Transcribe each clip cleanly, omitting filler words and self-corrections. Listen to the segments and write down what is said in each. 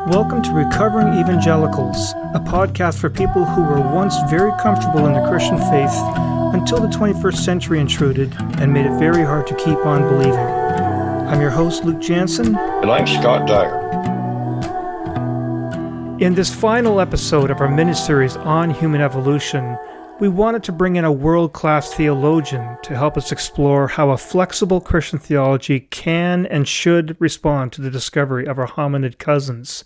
Welcome to Recovering Evangelicals, a podcast for people who were once very comfortable in the Christian faith until the 21st century intruded and made it very hard to keep on believing. I'm your host, Luke Jansen. And I'm Scott Dyer. In this final episode of our miniseries on human evolution, we wanted to bring in a world-class theologian to help us explore how a flexible Christian theology can and should respond to the discovery of our hominid cousins.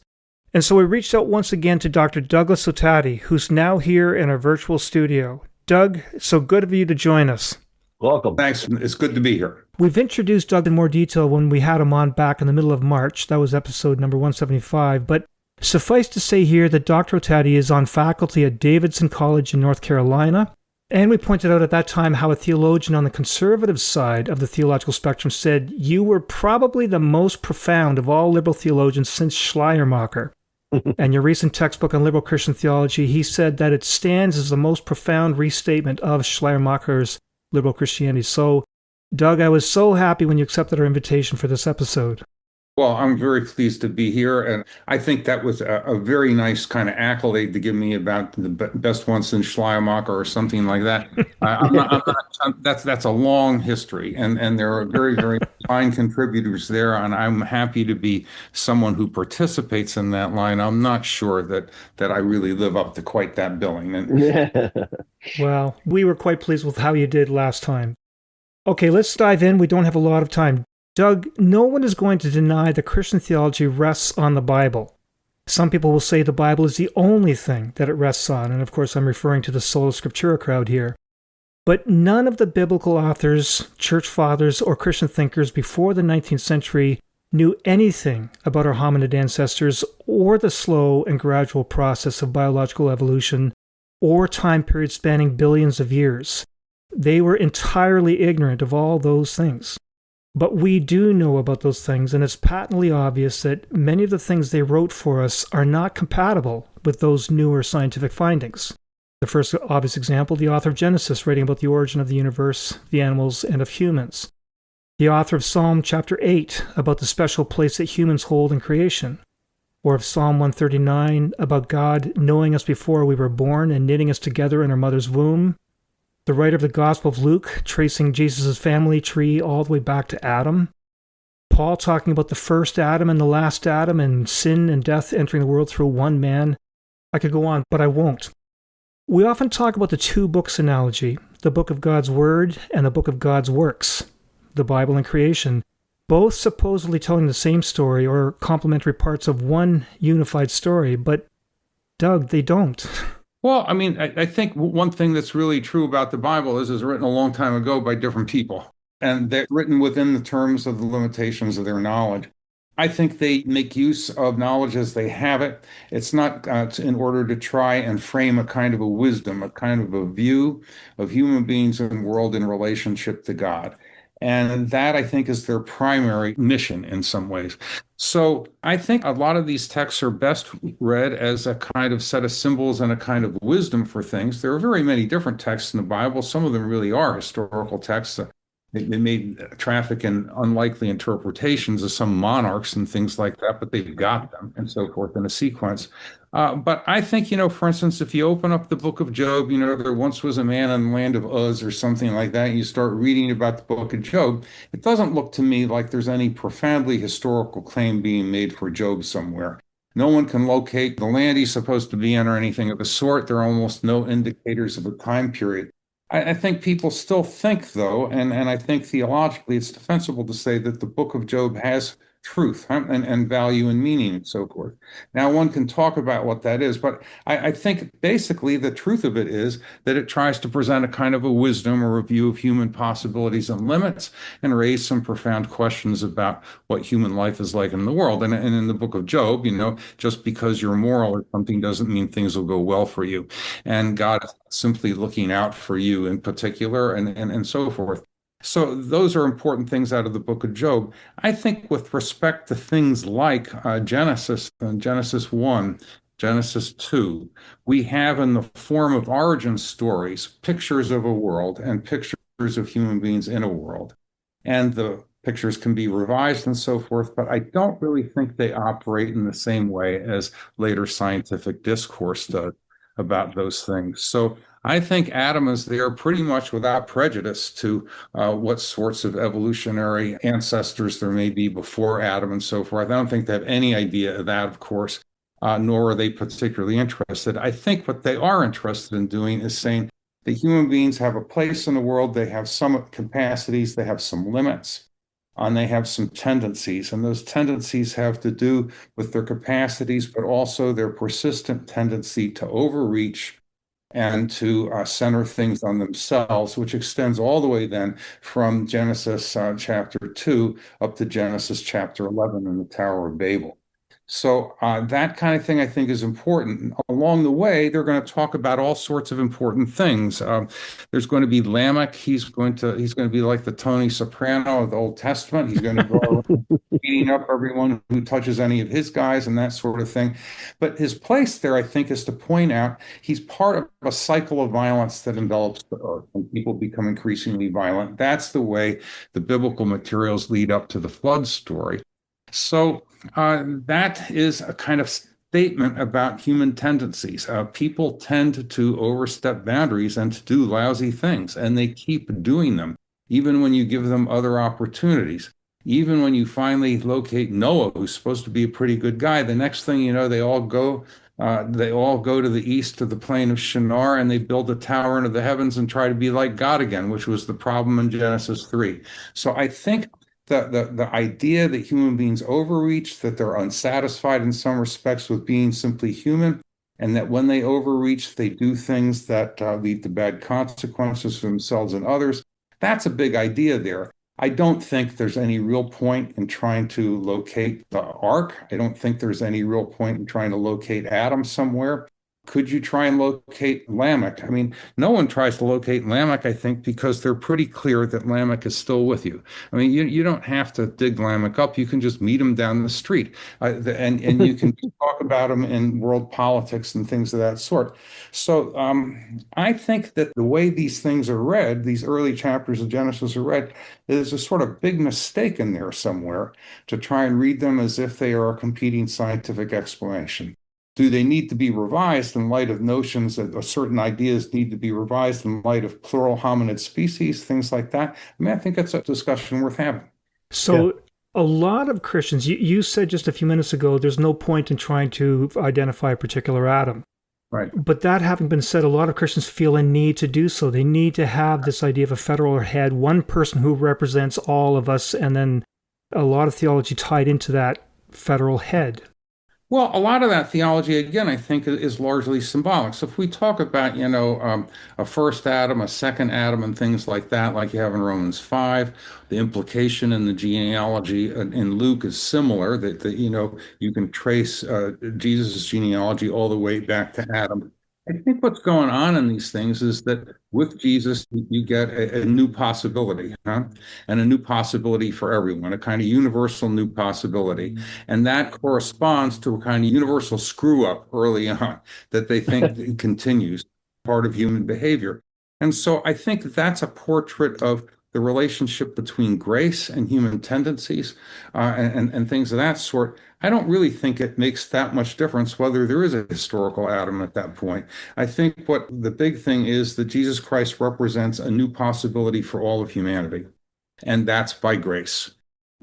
And so we reached out once again to Dr. Douglas Ottati, who's now here in our virtual studio. Doug, so good of you to join us. Welcome. Thanks. It's good to be here. We've introduced Doug in more detail when we had him on back in the middle of March. That was episode number 175. But suffice to say here that Dr. Ottati is on faculty at Davidson College in North Carolina. And we pointed out at that time how a theologian on the conservative side of the theological spectrum said you were probably the most profound of all liberal theologians since Schleiermacher. And your recent textbook on liberal Christian theology, he said that it stands as the most profound restatement of Schleiermacher's liberal Christianity. So, Doug, I was so happy when you accepted our invitation for this episode. Well, I'm very pleased to be here, and I think that was a very nice kind of accolade to give me about the best one since Schleiermacher or something like that. That's a long history, and there are very, very fine contributors there, and I'm happy to be someone who participates in that line. I'm not sure that I really live up to quite that billing. Well, we were quite pleased with how you did last time. Okay, let's dive in. We don't have a lot of time. Doug, no one is going to deny that Christian theology rests on the Bible. Some people will say the Bible is the only thing that it rests on, and of course I'm referring to the Sola Scriptura crowd here. But none of the biblical authors, church fathers, or Christian thinkers before the 19th century knew anything about our hominid ancestors or the slow and gradual process of biological evolution or time periods spanning billions of years. They were entirely ignorant of all those things. But we do know about those things, and it's patently obvious that many of the things they wrote for us are not compatible with those newer scientific findings. The first obvious example, the author of Genesis, writing about the origin of the universe, the animals, and of humans. The author of Psalm chapter 8, about the special place that humans hold in creation. Or of Psalm 139, about God knowing us before we were born and knitting us together in our mother's womb. The writer of the Gospel of Luke, tracing Jesus' family tree all the way back to Adam. Paul talking about the first Adam and the last Adam and sin and death entering the world through one man. I could go on, but I won't. We often talk about the two books analogy, the book of God's Word and the book of God's works, the Bible and creation, both supposedly telling the same story or complementary parts of one unified story, but Doug, they don't. Well, I mean, I think one thing that's really true about the Bible is written a long time ago by different people, and they're written within the terms of the limitations of their knowledge. I think they make use of knowledge as they have it. It's not in order to try and frame a kind of a wisdom, a kind of a view of human beings and the world in relationship to God. And that, I think, is their primary mission in some ways. So I think a lot of these texts are best read as a kind of set of symbols and a kind of wisdom for things. There are very many different texts in the Bible. Some of them really are historical texts. They may traffic in unlikely interpretations of some monarchs and things like that, but they've got them and so forth in a sequence. But I think, for instance, if you open up the book of Job, there once was a man in the land of Uz or something like that, and you start reading about the book of Job, it doesn't look to me like there's any profoundly historical claim being made for Job somewhere. No one can locate the land he's supposed to be in or anything of the sort. There are almost no indicators of a time period. I think people still think, though, and I think theologically it's defensible to say that the book of Job has truth and value and meaning and so forth. Now, one can talk about what that is, but I think basically the truth of it is that it tries to present a kind of a wisdom or a view of human possibilities and limits and raise some profound questions about what human life is like in the world. And in the book of Job, just because you're moral or something doesn't mean things will go well for you. And God is simply looking out for you in particular and so forth. So those are important things out of the book of Job. I think with respect to things like Genesis 1, Genesis 2, we have in the form of origin stories, pictures of a world and pictures of human beings in a world. And the pictures can be revised and so forth, but I don't really think they operate in the same way as later scientific discourse does about those things. So I think Adam is there pretty much without prejudice to what sorts of evolutionary ancestors there may be before Adam and so forth. I don't think they have any idea of that, of course, nor are they particularly interested. I think what they are interested in doing is saying that human beings have a place in the world, they have some capacities, they have some limits, and they have some tendencies. And those tendencies have to do with their capacities, but also their persistent tendency to overreach and to center things on themselves, which extends all the way then from Genesis chapter 2 up to Genesis chapter 11 in the Tower of Babel. So that kind of thing I think is important. Along the way, they're going to talk about all sorts of important things. There's going to be Lamech. He's going to be like the Tony Soprano of the Old Testament. He's going to go around beating up everyone who touches any of his guys and that sort of thing. But his place there, I think, is to point out he's part of a cycle of violence that envelops the earth, and people become increasingly violent. That's the way the biblical materials lead up to the flood story. So that is a kind of statement about human tendencies. People tend to overstep boundaries and to do lousy things, and they keep doing them, even when you give them other opportunities. Even when you finally locate Noah, who's supposed to be a pretty good guy, the next thing you know, they all go to the east to the plain of Shinar, and they build a tower into the heavens and try to be like God again, which was the problem in Genesis 3. So I think the idea that human beings overreach, that they're unsatisfied in some respects with being simply human, and that when they overreach, they do things that lead to bad consequences for themselves and others. That's a big idea there. I don't think there's any real point in trying to locate the ark. I don't think there's any real point in trying to locate Adam somewhere. Could you try and locate Lamech? I mean, no one tries to locate Lamech, I think, because they're pretty clear that Lamech is still with you. I mean, you don't have to dig Lamech up. You can just meet him down the street. And you can talk about him in world politics and things of that sort. So I think that the way these things are read, these early chapters of Genesis are read, there's a sort of big mistake in there somewhere to try and read them as if they are a competing scientific explanation. Do they need to be revised in light of notions that certain ideas need to be revised in light of plural hominid species, things like that? I mean, I think that's a discussion worth having. So a lot of Christians, you said just a few minutes ago, there's no point in trying to identify a particular Adam. Right. But that having been said, a lot of Christians feel a need to do so. They need to have this idea of a federal head, one person who represents all of us, and then a lot of theology tied into that federal head. Well, a lot of that theology, again, I think is largely symbolic. So if we talk about, a first Adam, a second Adam, and things like that, like you have in Romans 5, the implication in the genealogy in Luke is similar, that you can trace Jesus' genealogy all the way back to Adam. I think what's going on in these things is that with Jesus, you get a new possibility, huh? And a new possibility for everyone, a kind of universal new possibility. And that corresponds to a kind of universal screw up early on that they think continues, part of human behavior. And so I think that's a portrait of the relationship between grace and human tendencies and things of that sort. I don't really think it makes that much difference whether there is a historical Adam at that point. I think what the big thing is that Jesus Christ represents a new possibility for all of humanity, and that's by grace.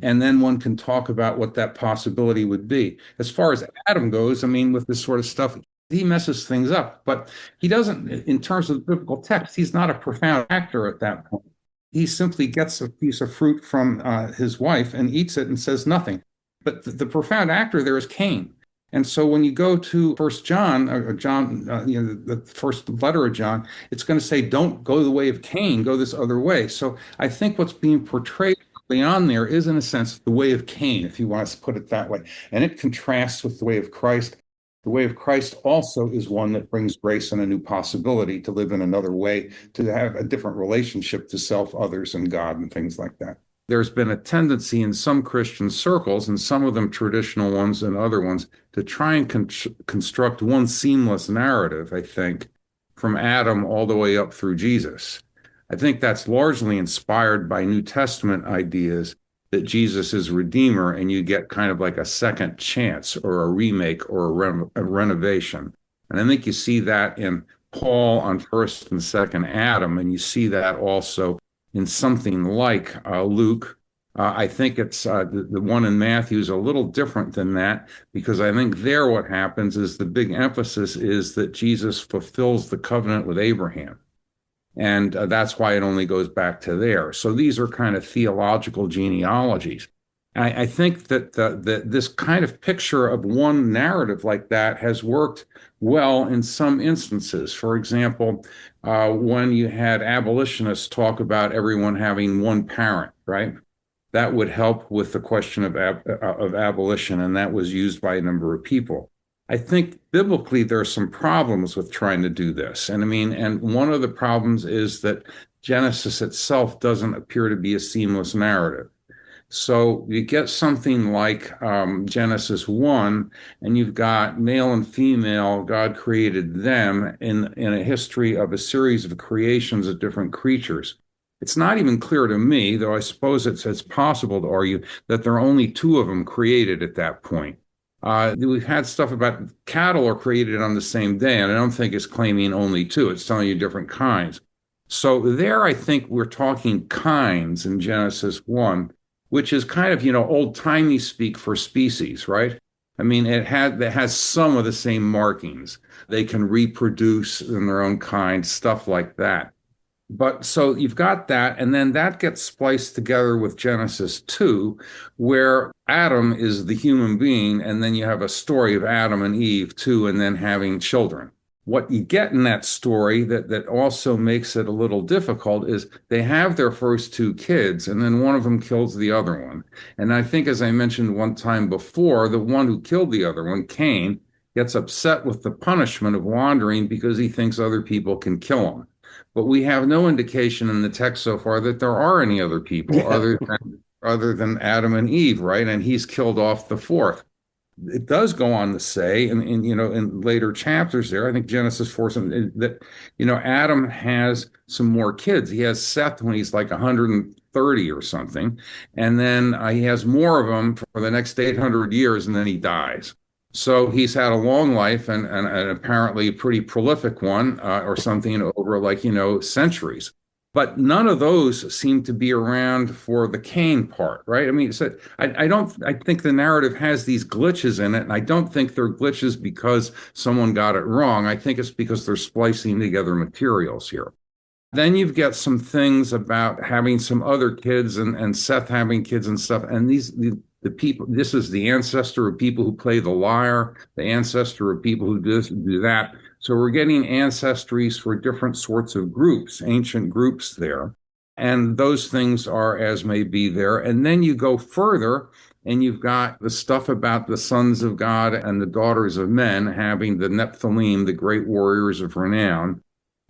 And then one can talk about what that possibility would be. As far as Adam goes, I mean, with this sort of stuff, he messes things up, but he doesn't, in terms of the biblical text, he's not a profound actor at that point. He simply gets a piece of fruit from his wife and eats it and says nothing. But the profound actor there is Cain. And so when you go to First John, the first letter of John, it's going to say, don't go the way of Cain, go this other way. So I think what's being portrayed early on there is, in a sense, the way of Cain, if you want to put it that way. And it contrasts with the way of Christ. The way of Christ also is one that brings grace and a new possibility to live in another way, to have a different relationship to self, others, and God, and things like that. There's been a tendency in some Christian circles, and some of them traditional ones and other ones, to try and construct one seamless narrative, I think, from Adam all the way up through Jesus. I think that's largely inspired by New Testament ideas, that Jesus is Redeemer, and you get kind of like a second chance or a remake or a renovation. And I think you see that in Paul on first and second Adam, and you see that also in something like Luke. I think it's the one in Matthew is a little different than that, because I think there what happens is the big emphasis is that Jesus fulfills the covenant with Abraham. And that's why it only goes back to there. So these are kind of theological genealogies. I think that this kind of picture of one narrative like that has worked well in some instances. For example, when you had abolitionists talk about everyone having one parent, right? That would help with the question of abolition, and that was used by a number of people. I think biblically there are some problems with trying to do this. And I mean, and one of the problems is that Genesis itself doesn't appear to be a seamless narrative. So you get something like Genesis 1, and you've got male and female, God created them in a history of a series of creations of different creatures. It's not even clear to me, though I suppose it's possible to argue that there are only two of them created at that point. We've had stuff about cattle are created on the same day, and I don't think it's claiming only two. It's telling you different kinds. So there, I think we're talking kinds in Genesis 1, which is kind of, old-timey speak for species, right? I mean, it has some of the same markings. They can reproduce in their own kind, stuff like that. But so you've got that, and then that gets spliced together with Genesis 2, where Adam is the human being, and then you have a story of Adam and Eve, too, and then having children. What you get in that story that also makes it a little difficult is they have their first two kids, and then one of them kills the other one. And I think, as I mentioned one time before, the one who killed the other one, Cain, gets upset with the punishment of wandering because he thinks other people can kill him. But we have no indication in the text so far that there are any other people other than Adam and Eve, right? And he's killed off the fourth. It does go on to say, in later chapters there, I think Genesis 4, that Adam has some more kids. He has Seth when he's like 130 or something, and then he has more of them for the next 800 years, and then he dies. So he's had a long life and apparently a pretty prolific one, or something over centuries. But none of those seem to be around for the Cain part, right? I mean, so I think the narrative has these glitches in it, and I don't think they're glitches because someone got it wrong. I think it's because they're splicing together materials here. Then you've got some things about having some other kids and Seth having kids and stuff. And the people, this is the ancestor of people who play the lyre, the ancestor of people who do this and do that. So we're getting ancestries for different sorts of groups, ancient groups there. And those things are as may be there. And then you go further and you've got the stuff about the sons of God and the daughters of men having the Nephilim, the great warriors of renown.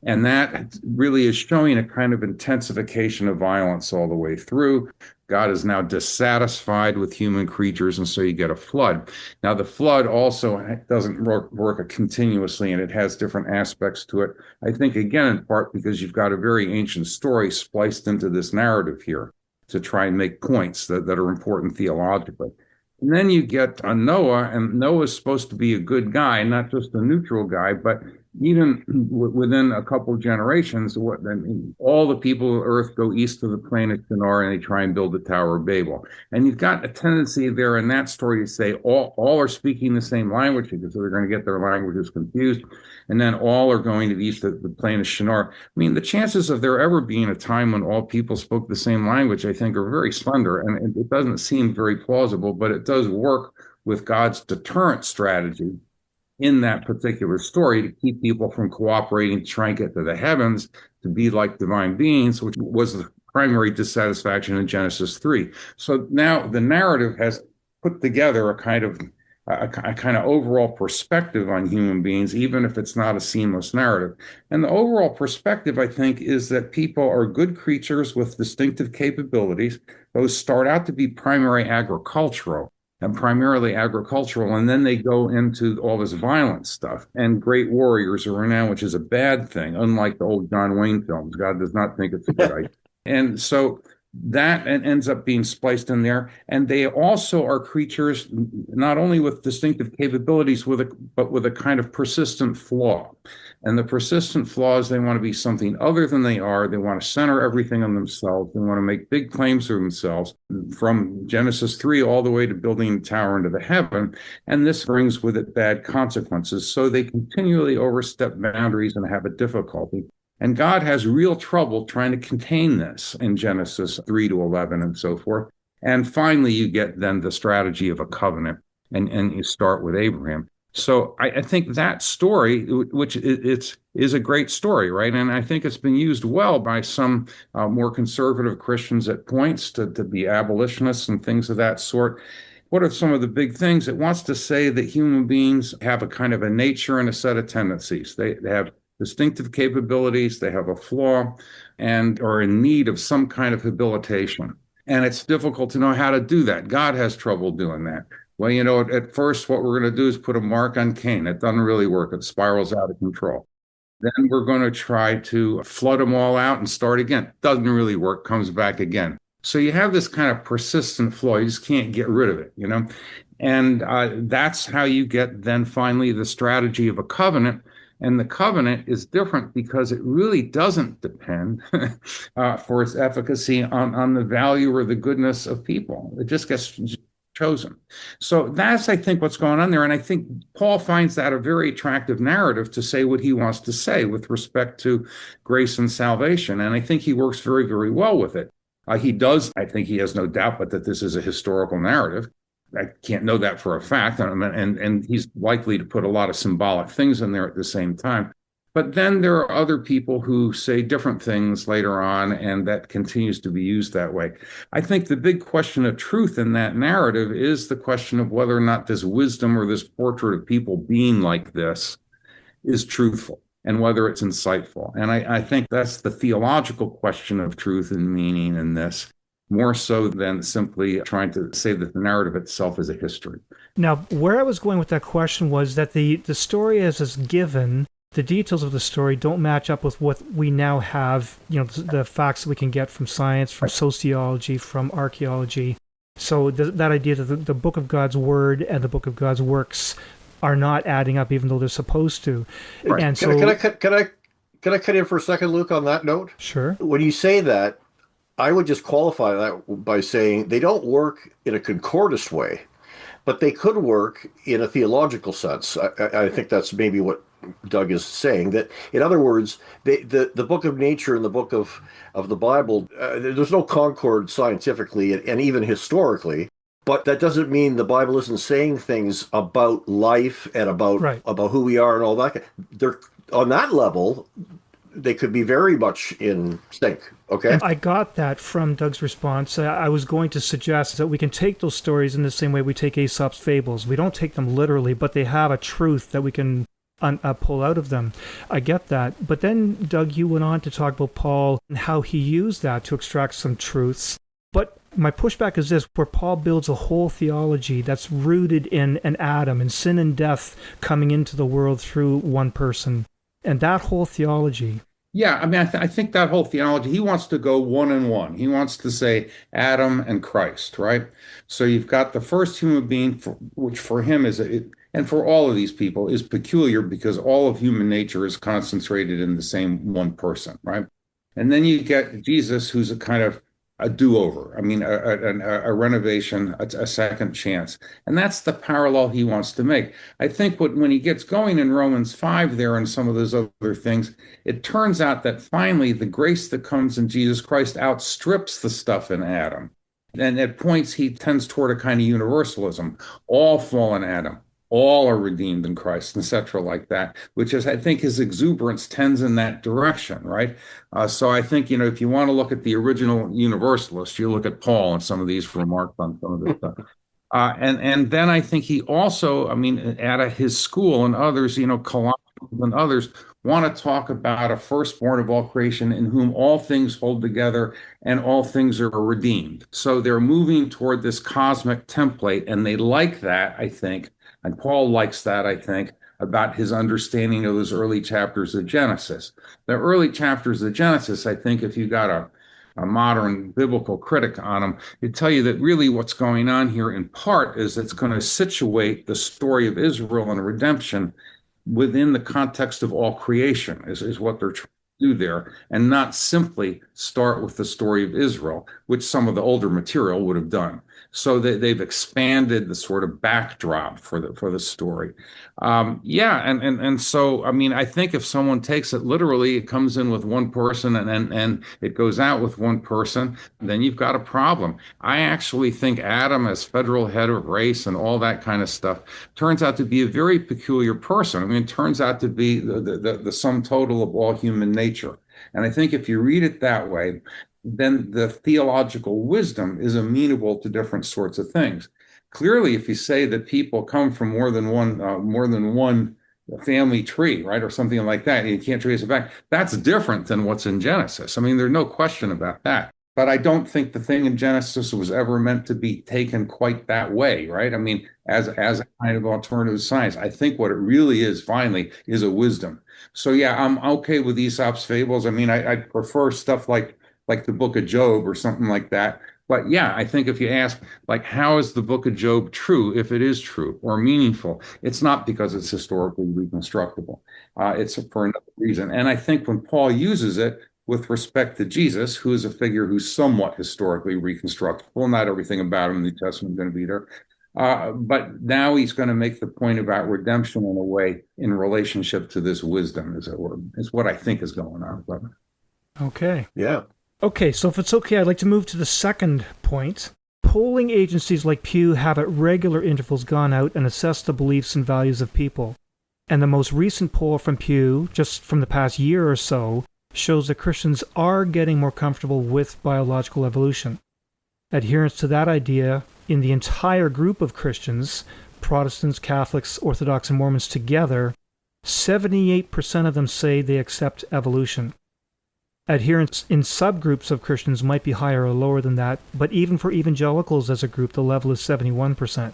And that really is showing a kind of intensification of violence all the way through. God is now dissatisfied with human creatures, and so you get a flood. Now, the flood also doesn't work continuously, and it has different aspects to it. I think, again, in part because you've got a very ancient story spliced into this narrative here to try and make points that are important theologically. And then you get Noah, and Noah's supposed to be a good guy, not just a neutral guy, but even within a couple of generations, all the people of Earth go east of the plain of Shinar and they try and build the Tower of Babel. And you've got a tendency there in that story to say all are speaking the same language because they're going to get their languages confused. And then all are going to the east of the plain of Shinar. I mean, the chances of there ever being a time when all people spoke the same language, I think, are very slender. And it doesn't seem very plausible, but it does work with God's deterrent strategy in that particular story to keep people from cooperating to try and get to the heavens to be like divine beings, which was the primary dissatisfaction in Genesis 3. So now the narrative has put together a kind of overall perspective on human beings, even if it's not a seamless narrative. And the overall perspective, I think, is that people are good creatures with distinctive capabilities. Those start out to be primarily agricultural, and then they go into all this violent stuff and great warriors are renowned, which is a bad thing, unlike the old John Wayne films. God does not think it's a good idea. And so that ends up being spliced in there. And they also are creatures not only with distinctive capabilities, but with a kind of persistent flaw. And the persistent flaw is they want to be something other than they are. They want to center everything on themselves. They want to make big claims to themselves from Genesis 3 all the way to building a tower into the heaven. And this brings with it bad consequences. So they continually overstep boundaries and have a difficulty. And God has real trouble trying to contain this in Genesis 3 to 11 and so forth. And finally, you get then the strategy of a covenant, and you start with Abraham. So I think that story, which is a great story, right? And I think it's been used well by some more conservative Christians at points to be abolitionists and things of that sort. What are some of the big things? It wants to say that human beings have a kind of a nature and a set of tendencies. They have distinctive capabilities, they have a flaw, and are in need of some kind of habilitation. And it's difficult to know how to do that. God has trouble doing that. Well, at first, what we're going to do is put a mark on Cain. It doesn't really work. It spirals out of control. Then we're going to try to flood them all out and start again. Doesn't really work, comes back again. So you have this kind of persistent flaw. You just can't get rid of it. And that's how you get then finally the strategy of a covenant. And the covenant is different because it really doesn't depend for its efficacy on the value or the goodness of people. It just gets chosen. So that's, I think, what's going on there. And I think Paul finds that a very attractive narrative to say what he wants to say with respect to grace and salvation. And I think he works very, very well with it. He does, I think he has no doubt, but that this is a historical narrative. I can't know that for a fact. And he's likely to put a lot of symbolic things in there at the same time. But then there are other people who say different things later on, and that continues to be used that way. I think the big question of truth in that narrative is the question of whether or not this wisdom or this portrait of people being like this is truthful and whether it's insightful. And I think that's the theological question of truth and meaning in this, more so than simply trying to say that the narrative itself is a history. Now, where I was going with that question was that the story as is given, the details of the story don't match up with what we now have, the facts that we can get from science, from sociology, from archaeology. So that idea that the book of God's word and the book of God's works are not adding up, even though they're supposed to. Right. And can I cut in for a second, Luke, on that note? Sure. When you say that, I would just qualify that by saying they don't work in a concordist way, but they could work in a theological sense. I think that's maybe what Doug is saying, that in other words, the book of nature and the book of the Bible, there's no concord scientifically and even historically, but that doesn't mean the Bible isn't saying things about life and about who we are and all that. They're on that level. They could be very much in sync. Okay. I got that from Doug's response. I was going to suggest that we can take those stories in the same way we take Aesop's fables. We don't take them literally, but they have a truth that we can pull out of them. I get that. But then, Doug, you went on to talk about Paul and how he used that to extract some truths. But my pushback is this, where Paul builds a whole theology that's rooted in an Adam and sin and death coming into the world through one person. And that whole theology. Yeah, I mean, I think that whole theology, he wants to go one and one. He wants to say Adam and Christ, right? So you've got the first human being, which for him is, and for all of these people, is peculiar because all of human nature is concentrated in the same one person, right? And then you get Jesus, who's a kind of a do-over. I mean, a renovation, a second chance. And that's the parallel he wants to make. I think when he gets going in Romans 5 there and some of those other things, it turns out that finally the grace that comes in Jesus Christ outstrips the stuff in Adam. And at points he tends toward a kind of universalism. All fall in Adam. All are redeemed in Christ, etc., like that, which is, I think, his exuberance tends in that direction, right? So I think, if you want to look at the original universalist, you look at Paul and some of these remarks on some of this stuff. And then I think he also, at his school and others, Colossians and others, want to talk about a firstborn of all creation in whom all things hold together and all things are redeemed. So they're moving toward this cosmic template, and they like that, I think. And Paul likes that, I think, about his understanding of those early chapters of Genesis. The early chapters of Genesis, I think, if you got a modern biblical critic on them, they tell you that really what's going on here in part is it's going to situate the story of Israel and redemption within the context of all creation, is what they're trying to do there, and not simply start with the story of Israel, which some of the older material would have done. So they've expanded the sort of backdrop for the story. Yeah, and so I mean, I think if someone takes it literally, it comes in with one person and it goes out with one person, then you've got a problem. I actually think Adam, as federal head of race and all that kind of stuff, turns out to be a very peculiar person. I mean, it turns out to be the sum total of all human nature. And I think if you read it that way, then the theological wisdom is amenable to different sorts of things. Clearly, if you say that people come from more than one family tree, right, or something like that, and you can't trace it back, that's different than what's in Genesis. I mean, there's no question about that. But I don't think the thing in Genesis was ever meant to be taken quite that way, right? I mean, as a kind of alternative science, I think what it really is, finally, is a wisdom. So yeah, I'm okay with Aesop's fables. I mean, I prefer stuff like the Book of Job or something like that. But yeah, I think if you ask, like, how is the Book of Job true, if it is true or meaningful, it's not because it's historically reconstructible. It's for another reason. And I think when Paul uses it with respect to Jesus, who is a figure who's somewhat historically reconstructible, not everything about him in the New Testament is going to be there. But now he's going to make the point about redemption in a way in relationship to this wisdom, as it were, is what I think is going on. But Okay. Yeah. Okay, so if it's okay, I'd like to move to the second point. Polling agencies like Pew have at regular intervals gone out and assessed the beliefs and values of people. And the most recent poll from Pew, just from the past year or so, shows that Christians are getting more comfortable with biological evolution. Adherence to that idea in the entire group of Christians, Protestants, Catholics, Orthodox, and Mormons together, 78% of them say they accept evolution. Adherence in subgroups of Christians might be higher or lower than that, but even for evangelicals as a group, the level is 71%.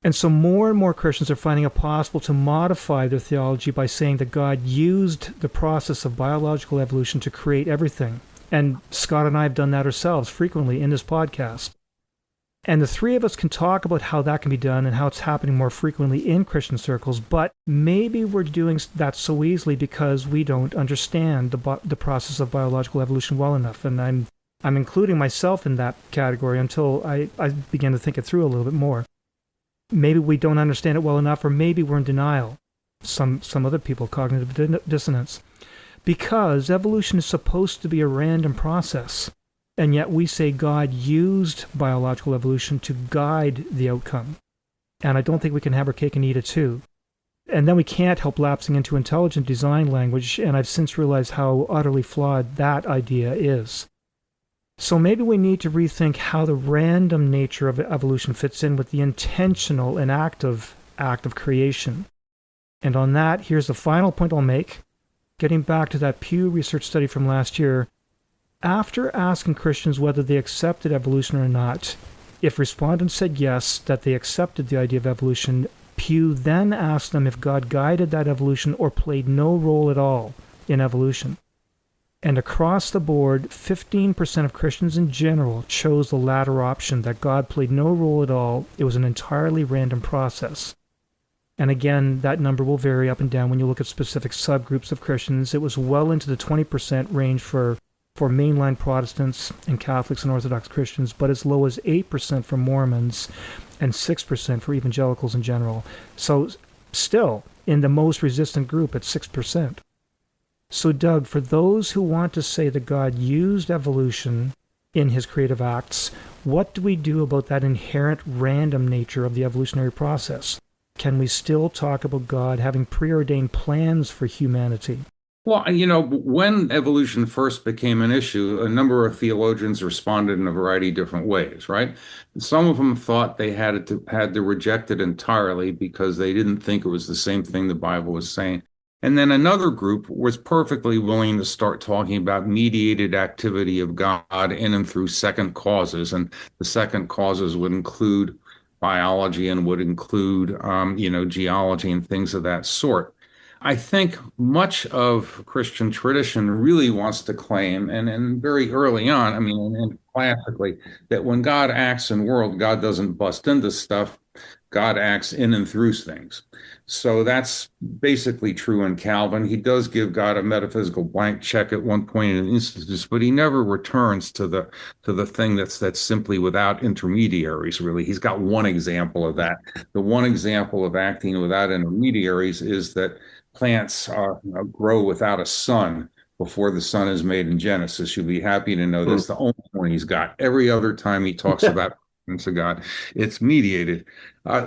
And so more and more Christians are finding it possible to modify their theology by saying that God used the process of biological evolution to create everything. And Scott and I have done that ourselves frequently in this podcast. And the three of us can talk about how that can be done and how it's happening more frequently in Christian circles, but maybe we're doing that so easily because we don't understand the process of biological evolution well enough. And I'm including myself in that category until I begin to think it through a little bit more. Maybe we don't understand it well enough, or maybe we're in denial. Some other people, cognitive dissonance. Because evolution is supposed to be a random process. And yet we say God used biological evolution to guide the outcome. And I don't think we can have our cake and eat it too. And then we can't help lapsing into intelligent design language, and I've since realized how utterly flawed that idea is. So maybe we need to rethink how the random nature of evolution fits in with the intentional and active act of creation. And on that, here's the final point I'll make. Getting back to that Pew Research study from last year, after asking Christians whether they accepted evolution or not, if respondents said yes, that they accepted the idea of evolution, Pew then asked them if God guided that evolution or played no role at all in evolution. And across the board, 15% of Christians in general chose the latter option, that God played no role at all. It was an entirely random process. And again, that number will vary up and down when you look at specific subgroups of Christians. It was well into the 20% range for mainline Protestants and Catholics and Orthodox Christians, but as low as 8% for Mormons and 6% for evangelicals in general. So still in the most resistant group at 6%. So Doug, for those who want to say that God used evolution in his creative acts, what do we do about that inherent random nature of the evolutionary process? Can we still talk about God having preordained plans for humanity? Well, when evolution first became an issue, a number of theologians responded in a variety of different ways, right? Some of them thought they had to reject it entirely because they didn't think it was the same thing the Bible was saying. And then another group was perfectly willing to start talking about mediated activity of God in and through second causes. And the second causes would include biology and would include, geology and things of that sort. I think much of Christian tradition really wants to claim, and very early on, I mean, and classically, that when God acts in the world, God doesn't bust into stuff. God acts in and through things. So that's basically true in Calvin. He does give God a metaphysical blank check at one point in instances, but he never returns to the thing that's simply without intermediaries, really. He's got one example of that. The one example of acting without intermediaries is that plants grow without a sun before the sun is made in Genesis. You'll be happy to know Hmm. that's the only one he's got. Every other time he talks about to God, it's mediated.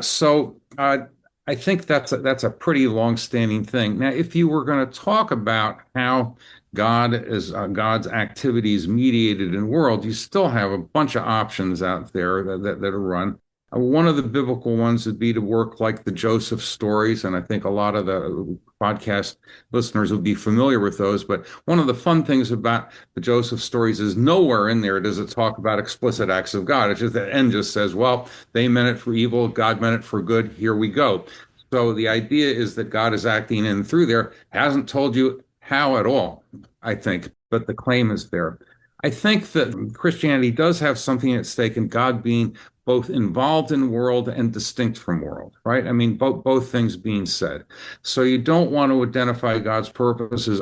So I think that's a pretty long-standing thing. Now, if you were going to talk about how God's activities mediated in world, you still have a bunch of options out there that are run. One of the biblical ones would be to work like the Joseph stories, and I think a lot of the podcast listeners would be familiar with those. But one of the fun things about the Joseph stories is nowhere in there does it talk about explicit acts of God. It's just the end just says, well, they meant it for evil, God meant it for good, here we go. So the idea is that God is acting in and through there, hasn't told you how at all, I think, but the claim is there. I think that Christianity does have something at stake in God being both involved in world and distinct from world, right? I mean, both things being said. So you don't want to identify God's purposes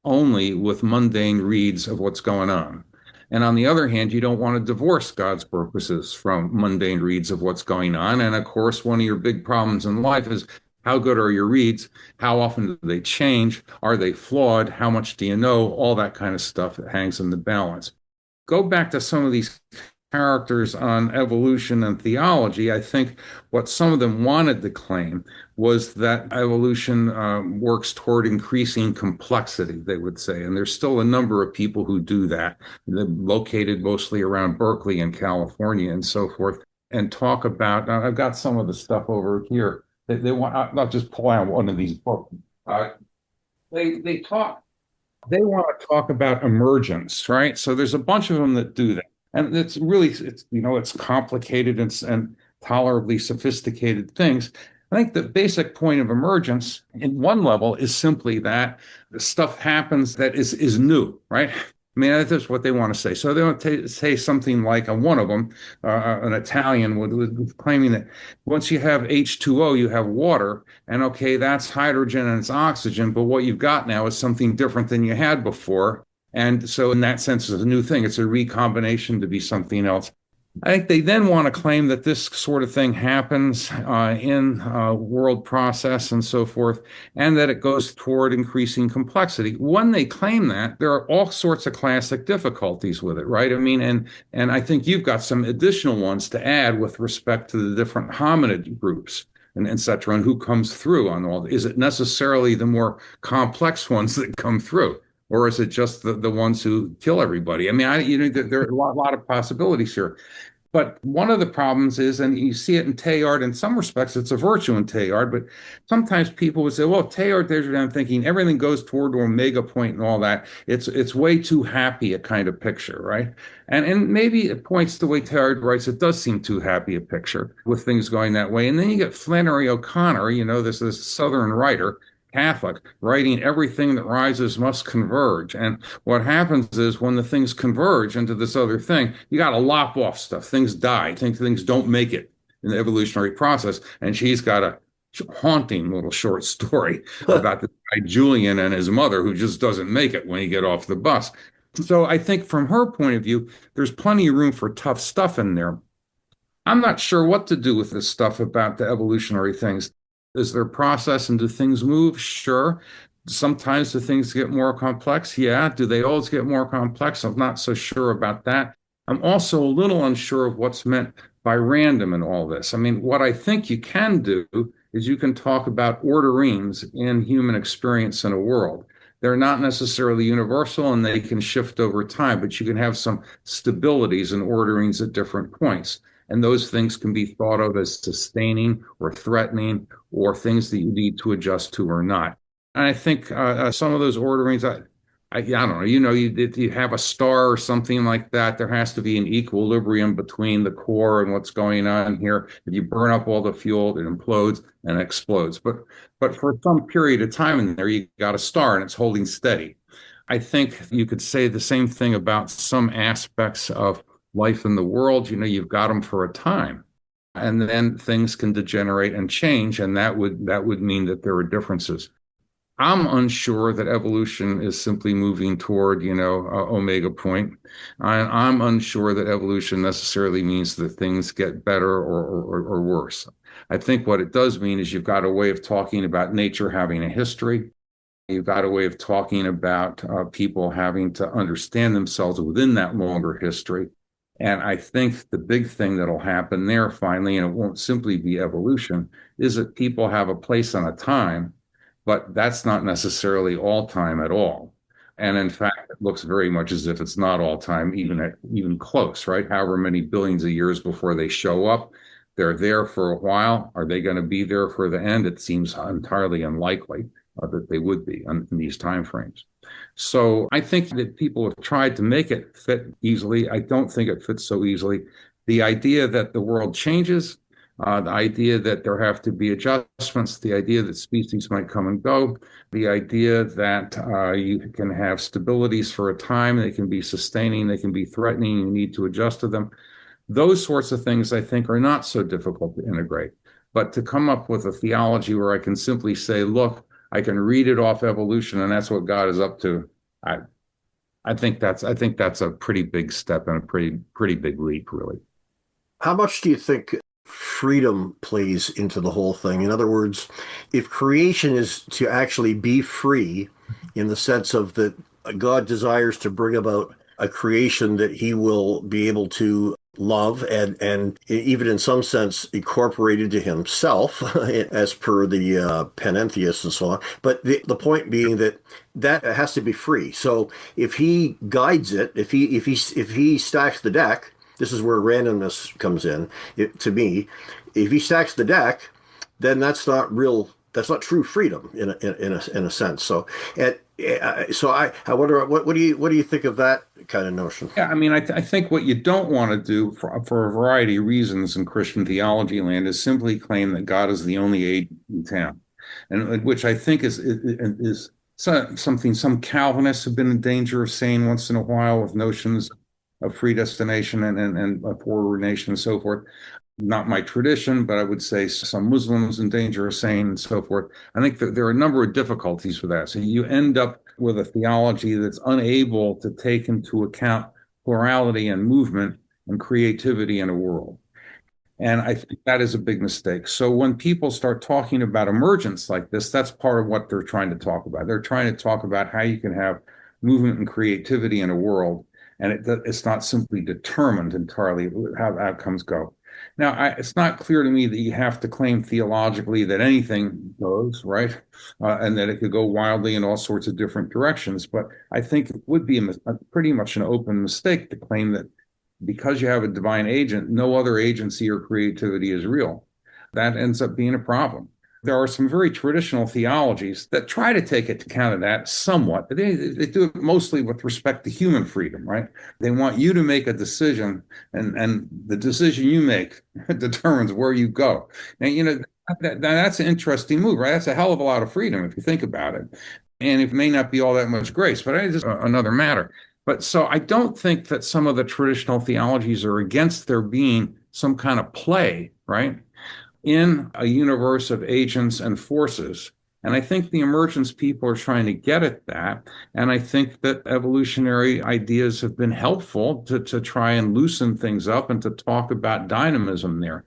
only with mundane reads of what's going on. And on the other hand, you don't want to divorce God's purposes from mundane reads of what's going on. And of course, one of your big problems in life is how good are your reads? How often do they change? Are they flawed? How much do you know? All that kind of stuff that hangs in the balance. Go back to some of these characters on evolution and theology. I think what some of them wanted to claim was that evolution works toward increasing complexity, they would say. And there's still a number of people who do that. They're located mostly around Berkeley and California and so forth, and talk about. I've got some of the stuff over here. They want. I'll just pull out one of these books. Uh, they talk they want to talk about emergence, right? So there's a bunch of them that do that. And it's complicated and tolerably sophisticated things. I think the basic point of emergence in one level is simply that stuff happens that is new, right? I mean, that's what they want to say. So they want to say something like one of them, an Italian, was claiming that once you have H2O, you have water, and okay, that's hydrogen and it's oxygen, but what you've got now is something different than you had before. And so, in that sense, it's a new thing. It's a recombination to be something else. I think they then want to claim that this sort of thing happens in world process and so forth, and that it goes toward increasing complexity. When they claim that, there are all sorts of classic difficulties with it, right? I mean, and I think you've got some additional ones to add with respect to the different hominid groups and et cetera, and who comes through on all. Is it necessarily the more complex ones that come through? Or is it just the ones who kill everybody? I mean, there are lot of possibilities here. But one of the problems is, and you see it in Teilhard, in some respects, it's a virtue in Teilhard, but sometimes people would say, well, Teilhard, I'm thinking everything goes toward omega point and all that. It's way too happy a kind of picture, right? And maybe it points the way Teilhard writes, it does seem too happy a picture with things going that way. And then you get Flannery O'Connor, this Southern writer, Catholic, writing everything that rises must converge. And what happens is when the things converge into this other thing, you got to lop off stuff. Things die. Things don't make it in the evolutionary process. And she's got a haunting little short story about the guy Julian and his mother who just doesn't make it when he get off the bus. So I think from her point of view, there's plenty of room for tough stuff in there. I'm not sure what to do with this stuff about the evolutionary things. Is there a process and do things move? Sure. Sometimes do things get more complex? Yeah. Do they always get more complex? I'm not so sure about that. I'm also a little unsure of what's meant by random in all this. I mean, what I think you can do is you can talk about orderings in human experience in a world. They're not necessarily universal and they can shift over time, but you can have some stabilities and orderings at different points. And those things can be thought of as sustaining or threatening or things that you need to adjust to or not. And I think some of those orderings, I don't know, if you have a star or something like that, there has to be an equilibrium between the core and what's going on here. If you burn up all the fuel, it implodes and explodes. But for some period of time in there, you got a star and it's holding steady. I think you could say the same thing about some aspects of life in the world. You've got them for a time, and then things can degenerate and change, and that would mean that there are differences. I'm unsure that evolution is simply moving toward, omega point. I'm unsure that evolution necessarily means that things get better or worse. I think what it does mean is you've got a way of talking about nature having a history. You've got a way of talking about people having to understand themselves within that longer history. And I think the big thing that'll happen there finally, and it won't simply be evolution, is that people have a place and a time, but that's not necessarily all time at all. And in fact, it looks very much as if it's not all time, even close, right? However many billions of years before they show up, they're there for a while. Are they going to be there for the end? It seems entirely unlikely that they would be in these timeframes. So I think that people have tried to make it fit easily. I don't think it fits so easily. The idea that the world changes, the idea that there have to be adjustments, the idea that species might come and go, the idea that you can have stabilities for a time, they can be sustaining, they can be threatening, you need to adjust to them. Those sorts of things, I think, are not so difficult to integrate. But to come up with a theology where I can simply say, look, I can read it off evolution, and that's what God is up to. I think that's a pretty big step and a pretty big leap, really. How much do you think freedom plays into the whole thing? In other words, if creation is to actually be free in the sense of that God desires to bring about a creation that he will be able to love and even in some sense incorporate into himself as per the panentheists and so on. But the point being that has to be free. So if he guides it, if he stacks the deck, this is where randomness comes in. To me, if he stacks the deck, then that's not true freedom in a sense. So I wonder what do you think of that kind of notion? Yeah, I mean, I think what you don't want to do for a variety of reasons in Christian theology land is simply claim that God is the only agent in town, and which I think is something some Calvinists have been in danger of saying once in a while with notions of predestination and foreordination and so forth. Not my tradition, but I would say some Muslims in danger of saying and so forth. I think that there are a number of difficulties with that. So you end up with a theology that's unable to take into account plurality and movement and creativity in a world. And I think that is a big mistake. So when people start talking about emergence like this, that's part of what they're trying to talk about. They're trying to talk about how you can have movement and creativity in a world, and it's not simply determined entirely how outcomes go. Now, it's not clear to me that you have to claim theologically that anything goes, right? And that it could go wildly in all sorts of different directions. But I think it would be pretty much an open mistake to claim that because you have a divine agent, no other agency or creativity is real. That ends up being a problem. There are some very traditional theologies that try to take into account of that somewhat. They do it mostly with respect to human freedom, right? They want you to make a decision, and the decision you make determines where you go. Now, that's an interesting move, right? That's a hell of a lot of freedom if you think about it. And it may not be all that much grace, but it's just another matter. But so I don't think that some of the traditional theologies are against there being some kind of play, right, in a universe of agents and forces. And I think the emergence people are trying to get at that. And I think that evolutionary ideas have been helpful to try and loosen things up and to talk about dynamism there.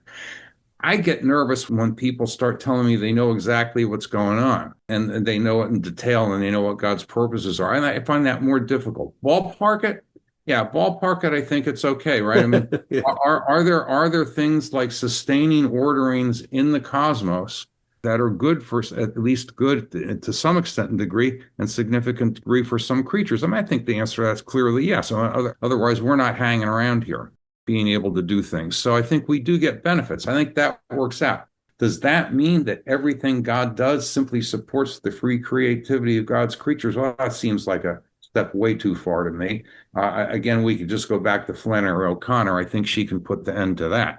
I get nervous when people start telling me they know exactly what's going on and they know it in detail and they know what God's purposes are. And I find that more difficult. Ballpark it. Yeah, ballpark it. I think it's okay, right? I mean, yeah. Are there things like sustaining orderings in the cosmos that are good for at least good to some extent and degree and significant degree for some creatures? I mean, I think the answer to that's clearly yes. Otherwise, we're not hanging around here being able to do things. So I think we do get benefits. I think that works out. Does that mean that everything God does simply supports the free creativity of God's creatures? Well, that seems like a step way too far to me. Again, we could just go back to Flannery O'Connor. I think she can put the end to that.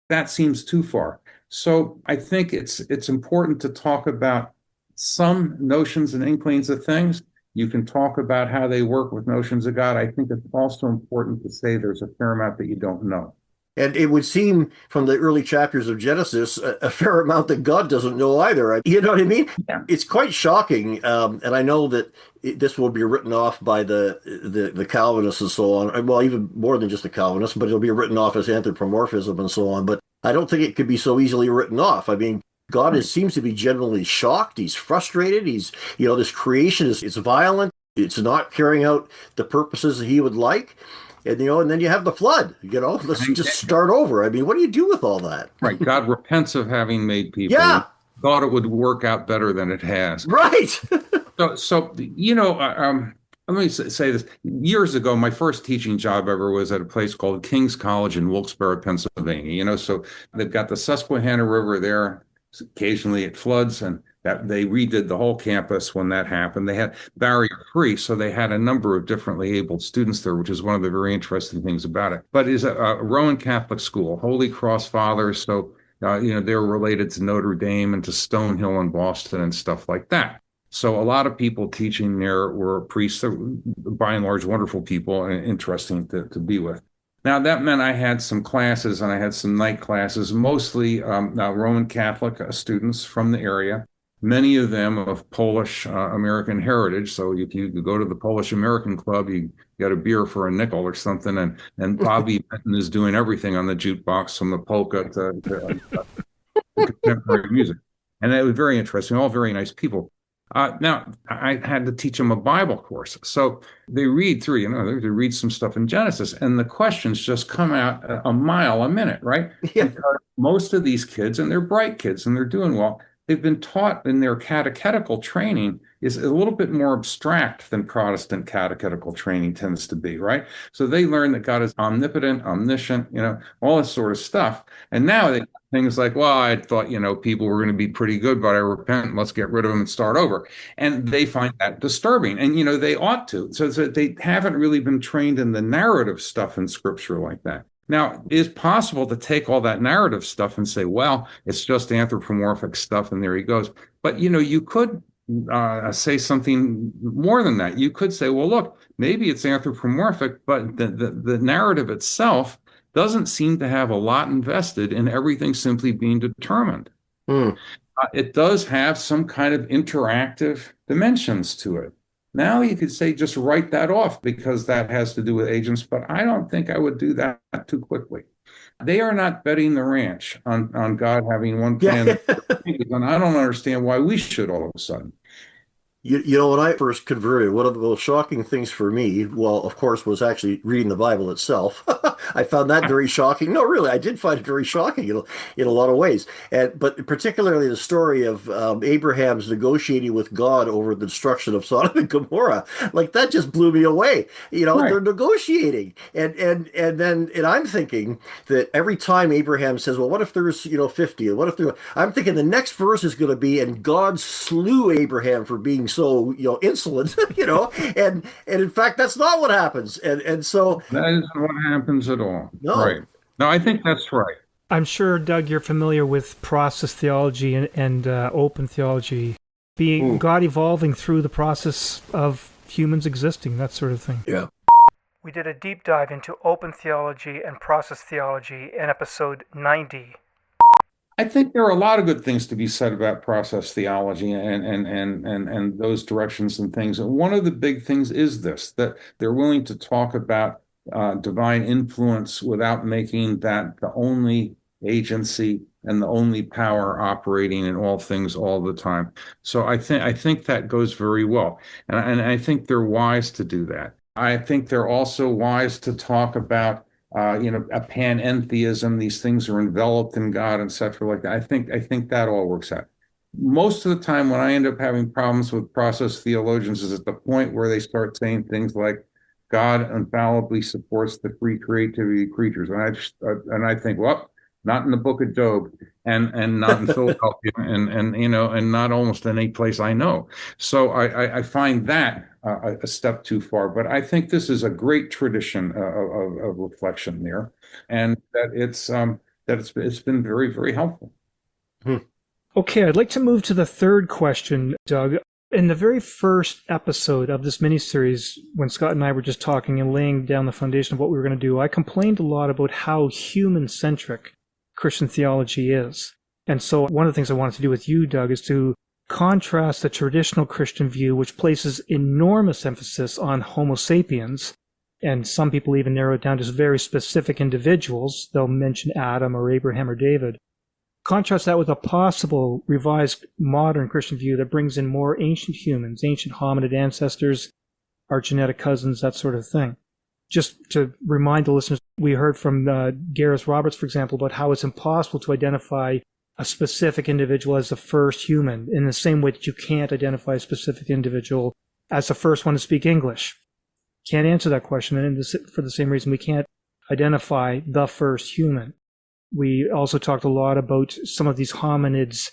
That seems too far. So I think it's important to talk about some notions and inklings of things. You can talk about how they work with notions of God. I think it's also important to say there's a fair amount that you don't know. And it would seem from the early chapters of Genesis, a fair amount that God doesn't know either. You know what I mean? Yeah. It's quite shocking. And I know that this will be written off by the Calvinists and so on. Well, even more than just the Calvinists, but it'll be written off as anthropomorphism and so on. But I don't think it could be so easily written off. I mean, God seems to be generally shocked. He's frustrated. This creation is violent. It's not carrying out the purposes that he would like. And then you have the flood, let's just start over. I mean, what do you do with all that? Right. God repents of having made people. Yeah. Thought it would work out better than it has. Right. Let me say this. Years ago, my first teaching job ever was at a place called King's College in Wilkes-Barre, Pennsylvania. So they've got the Susquehanna River there. Occasionally it floods, and that they redid the whole campus when that happened. They had barrier-free, so they had a number of differently abled students there, which is one of the very interesting things about it. But it's a Roman Catholic school, Holy Cross Fathers, so they're related to Notre Dame and to Stonehill in Boston and stuff like that. So a lot of people teaching there were priests, by and large, wonderful people and interesting to be with. Now, that meant I had some classes, and I had some night classes, mostly Roman Catholic students from the area, many of them of Polish American heritage. So if you go to the Polish American Club, you get a beer for a nickel or something, and Bobby Benton is doing everything on the jukebox, from the polka to contemporary music. And it was very interesting, all very nice people. Now, I had to teach them a Bible course. So they read through, they read some stuff in Genesis, and the questions just come out a mile a minute, right? Yeah. Because most of these kids, and they're bright kids, and they're doing well, they've been taught in their catechetical training is a little bit more abstract than Protestant catechetical training tends to be, right? So they learn that God is omnipotent, omniscient, all this sort of stuff. And now they things like, well, I thought, people were going to be pretty good, but I repent, let's get rid of them and start over. And they find that disturbing. And, they ought to. So they haven't really been trained in the narrative stuff in Scripture like that. Now, it is possible to take all that narrative stuff and say, well, it's just anthropomorphic stuff, and there he goes. But, you could say something more than that. You could say, well, look, maybe it's anthropomorphic, but the narrative itself doesn't seem to have a lot invested in everything simply being determined. It does have some kind of interactive dimensions to it. Now you could say just write that off because that has to do with agents, but I don't think I would do that too quickly. They are not betting the ranch on God having one plan. And I don't understand why we should all of a sudden. When I first converted, one of the most shocking things for me, well, of course, was actually reading the Bible itself. I found that very shocking. No, really, I did find it very shocking in a lot of ways. But particularly the story of Abraham's negotiating with God over the destruction of Sodom and Gomorrah, like that just blew me away. Right. They're negotiating, and I'm thinking that every time Abraham says, "Well, what if there's 50? And what if there?" I'm thinking the next verse is going to be, "And God slew Abraham for being so insolent," and in fact that's not what happens, and so that isn't what happens at all. No. Right. No, I think that's right. I'm sure, Doug, you're familiar with process theology and open theology, being God evolving through the process of humans existing, that sort of thing. Yeah. We did a deep dive into open theology and process theology in episode 90. I think there are a lot of good things to be said about process theology and those directions and things. And one of the big things is this, that they're willing to talk about divine influence without making that the only agency and the only power operating in all things all the time. So I think that goes very well. And I think they're wise to do that. I think they're also wise to talk about a panentheism. These things are enveloped in God, etc. like that. I think that all works out. Most of the time, when I end up having problems with process theologians, is at the point where they start saying things like, "God infallibly supports the free creativity of creatures," and I think, well, not in the book of Job, and not in Philadelphia, and not almost in any place I know. So I find that a step too far. But I think this is a great tradition of reflection there, and it's been very, very helpful. Okay, I'd like to move to the third question, Doug. In the very first episode of this miniseries, when Scott and I were just talking and laying down the foundation of what we were going to do, I complained a lot about how human-centric Christian theology is. And so one of the things I wanted to do with you, Doug, is to contrast the traditional Christian view, which places enormous emphasis on Homo sapiens, and some people even narrow it down to very specific individuals. They'll mention Adam or Abraham or David. Contrast that with a possible revised modern Christian view that brings in more ancient humans, ancient hominid ancestors, our genetic cousins, that sort of thing. Just to remind the listeners, we heard from Gareth Roberts, for example, about how it's impossible to identify a specific individual as the first human in the same way that you can't identify a specific individual as the first one to speak English. Can't answer that question, and for the same reason we can't identify the first human. We also talked a lot about some of these hominids,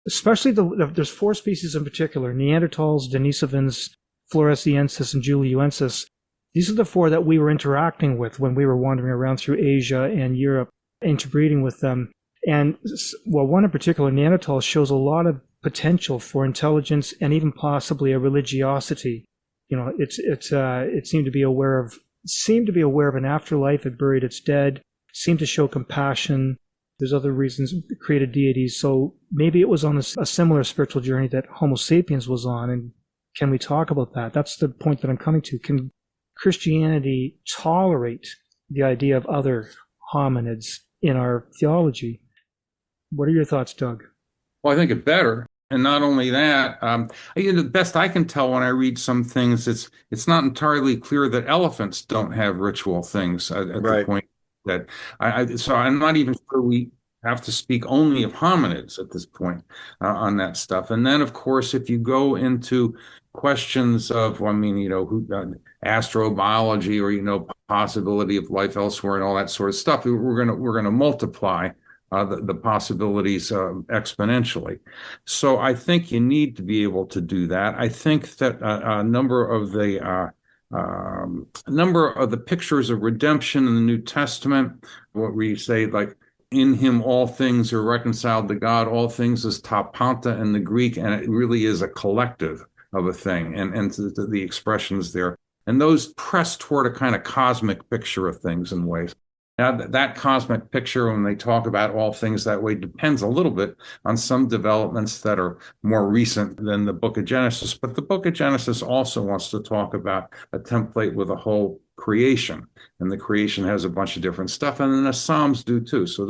especially there's 4 species in particular, Neanderthals, Denisovans, Floresiensis, and Juliensis. These are the 4 that we were interacting with when we were wandering around through Asia and Europe, interbreeding with them. And, well, one in particular, Neanderthal, shows a lot of potential for intelligence and even possibly a religiosity. You know, it seemed to be aware of an afterlife. It buried its dead. Seemed to show compassion. There's other reasons, created deities. So maybe it was on a similar spiritual journey that Homo sapiens was on. And can we talk about that? That's the point that I'm coming to. Can Christianity tolerate the idea of other hominids in our theology? What are your thoughts, Doug? Well, I think it better. And not only that, the best I can tell when I read some things, it's not entirely clear that elephants don't have ritual things at the point that so I'm not even sure we have to speak only of hominids at this point on that stuff. And then, of course, if you go into questions of, astrobiology or, possibility of life elsewhere and all that sort of stuff, we're gonna multiply the possibilities exponentially. So I think you need to be able to do that. I think that a number of the pictures of redemption in the New Testament, what we say, like, in him all things are reconciled to God, all things is tapanta in the Greek, and it really is a collective of a thing, and the expressions there. And those press toward a kind of cosmic picture of things in ways. Now, that cosmic picture, when they talk about all things that way, depends a little bit on some developments that are more recent than the book of Genesis. But the book of Genesis also wants to talk about a template with a whole creation. And the creation has a bunch of different stuff. And then the Psalms do too. So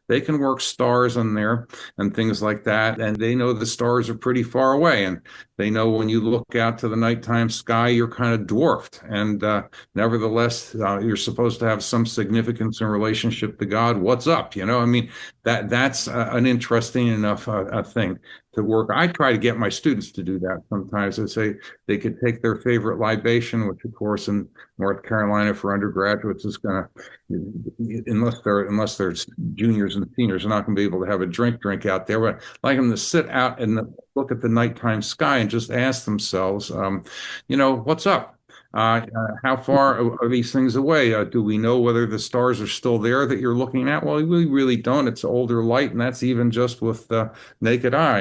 they can work stars in there and things like that. And they know the stars are pretty far away. And they know when you look out to the nighttime sky, you're kind of dwarfed. And nevertheless, you're supposed to have some significance in relationship to God. What's up? That's an interesting enough thing to work. I try to get my students to do that sometimes. I say they could take their favorite libation, which of course in North Carolina for undergraduates is going to, unless they're juniors and seniors, they're not going to be able to have a drink out there. But I'd like them to sit out and look at the nighttime sky and just ask themselves, what's up? How far are these things away? Do we know whether the stars are still there that you're looking at? Well, we really don't. It's older light, and that's even just with the naked eye.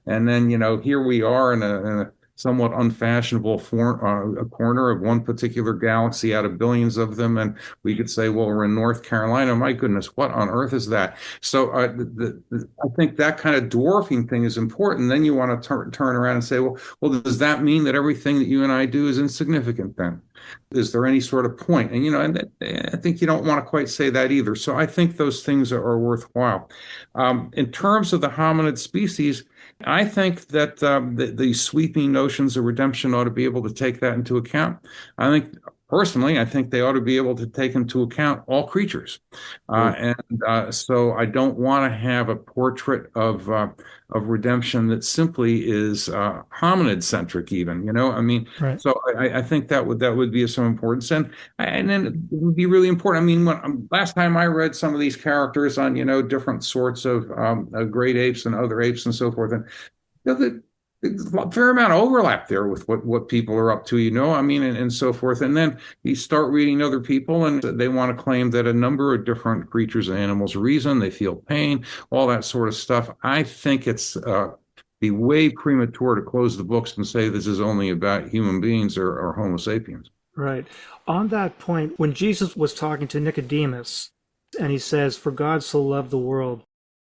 And then here we are in a somewhat unfashionable a corner of one particular galaxy out of billions of them, and we could say, well, we're in North Carolina. My goodness, what on earth is that? So I think that kind of dwarfing thing is important. Then you want to turn around and say, well, does that mean that everything that you and I do is insignificant then? Is there any sort of point? And I think you don't want to quite say that either. So I think those things are worthwhile. In terms of the hominid species, I think that the sweeping notions of redemption ought to be able to take that into account. I think personally, I think they ought to be able to take into account all creatures. So I don't want to have a portrait of redemption that simply is hominid centric, even, I mean, Right. so I think that would be of some importance. And then it would be really important. I mean, last time I read some of these characters on, different sorts of great apes and other apes and so forth, and there's a fair amount of overlap there with what people are up to, I mean, and so forth. And then you start reading other people, and they want to claim that a number of different creatures and animals reason, they feel pain, all that sort of stuff. I think it's be way premature to close the books and say this is only about human beings or Homo sapiens. Right. On that point, when Jesus was talking to Nicodemus, and he says, "For God so loved the world,"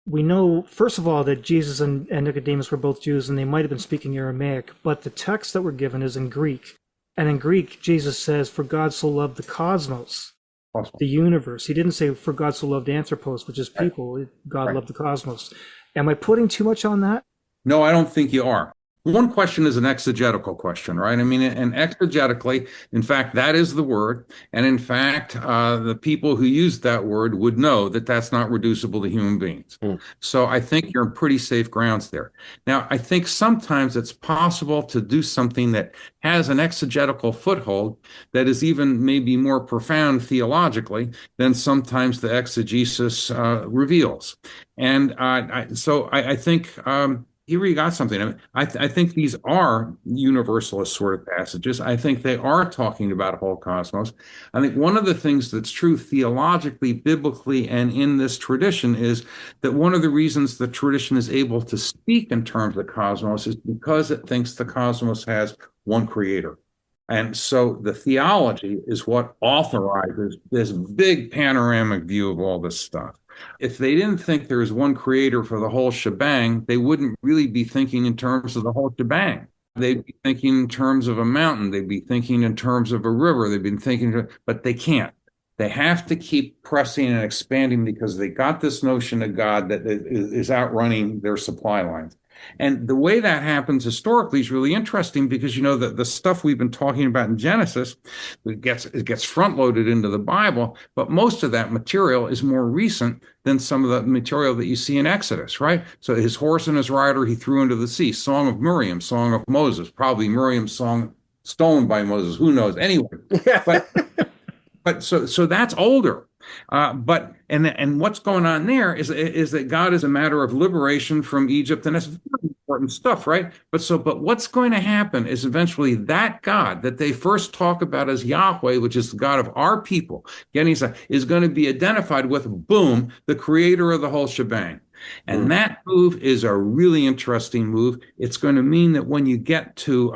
we know, first of all, that Jesus and Nicodemus were both Jews, and they might have been speaking Aramaic, but the text that we're given is in Greek. And in Greek, Jesus says, "For God so loved the cosmos," Awesome. the universe. He didn't say, "For God so loved anthropos," which is people. God loved the cosmos. Am I putting too much on that? No, I don't think you are. One question is an exegetical question, right? I mean, and exegetically, in fact, that is the word. And in fact, the people who use that word would know that that's not reducible to human beings. So I think you're in pretty safe grounds there. Now, I think sometimes it's possible to do something that has an exegetical foothold that is even maybe more profound theologically than sometimes the exegesis reveals. And so I think here you got something. I mean, I think these are universalist sort of passages. I think they are talking about a whole cosmos. I think one of the things that's true theologically, biblically, and in this tradition is that one of the reasons the tradition is able to speak in terms of the cosmos is because it thinks the cosmos has one creator. And so the theology is what authorizes this big panoramic view of all this stuff. If they didn't think there was one creator for the whole shebang, they wouldn't really be thinking in terms of the whole shebang. They'd be thinking in terms of a mountain. They'd be thinking in terms of a river. They've been thinking, but they can't. They have to keep pressing and expanding because they got this notion of God that is outrunning their supply lines. And the way that happens historically is really interesting because, the stuff we've been talking about in Genesis, it gets front loaded into the Bible, but most of that material is more recent than some of the material that you see in Exodus, right? So his horse and his rider he threw into the sea, Song of Miriam, Song of Moses, probably Miriam's song stolen by Moses, who knows? Anyway, but so that's older. But what's going on there is that God is a matter of liberation from Egypt, and that's very important stuff, right? But what's going to happen is eventually that God that they first talk about as Yahweh, which is the God of our people, is going to be identified with, boom, the creator of the whole shebang. And that move is a really interesting move. It's going to mean that when you get to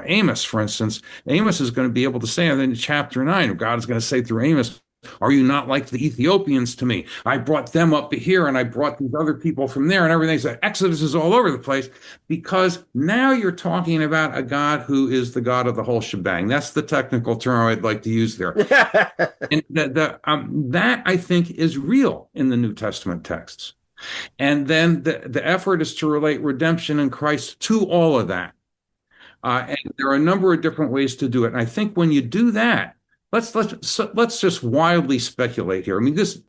Amos, for instance, Amos is going to be able to say in chapter 9, God is going to say through Amos, "Are you not like the Ethiopians to me? I brought them up here and I brought these other people from there," and everything. So Exodus is all over the place because now you're talking about a God who is the God of the whole shebang. That's the technical term I'd like to use there. And that I think is real in the New Testament texts. And then the effort is to relate redemption in Christ to all of that. And there are a number of different ways to do it. And I think when you do that, let's just wildly speculate here. I mean, this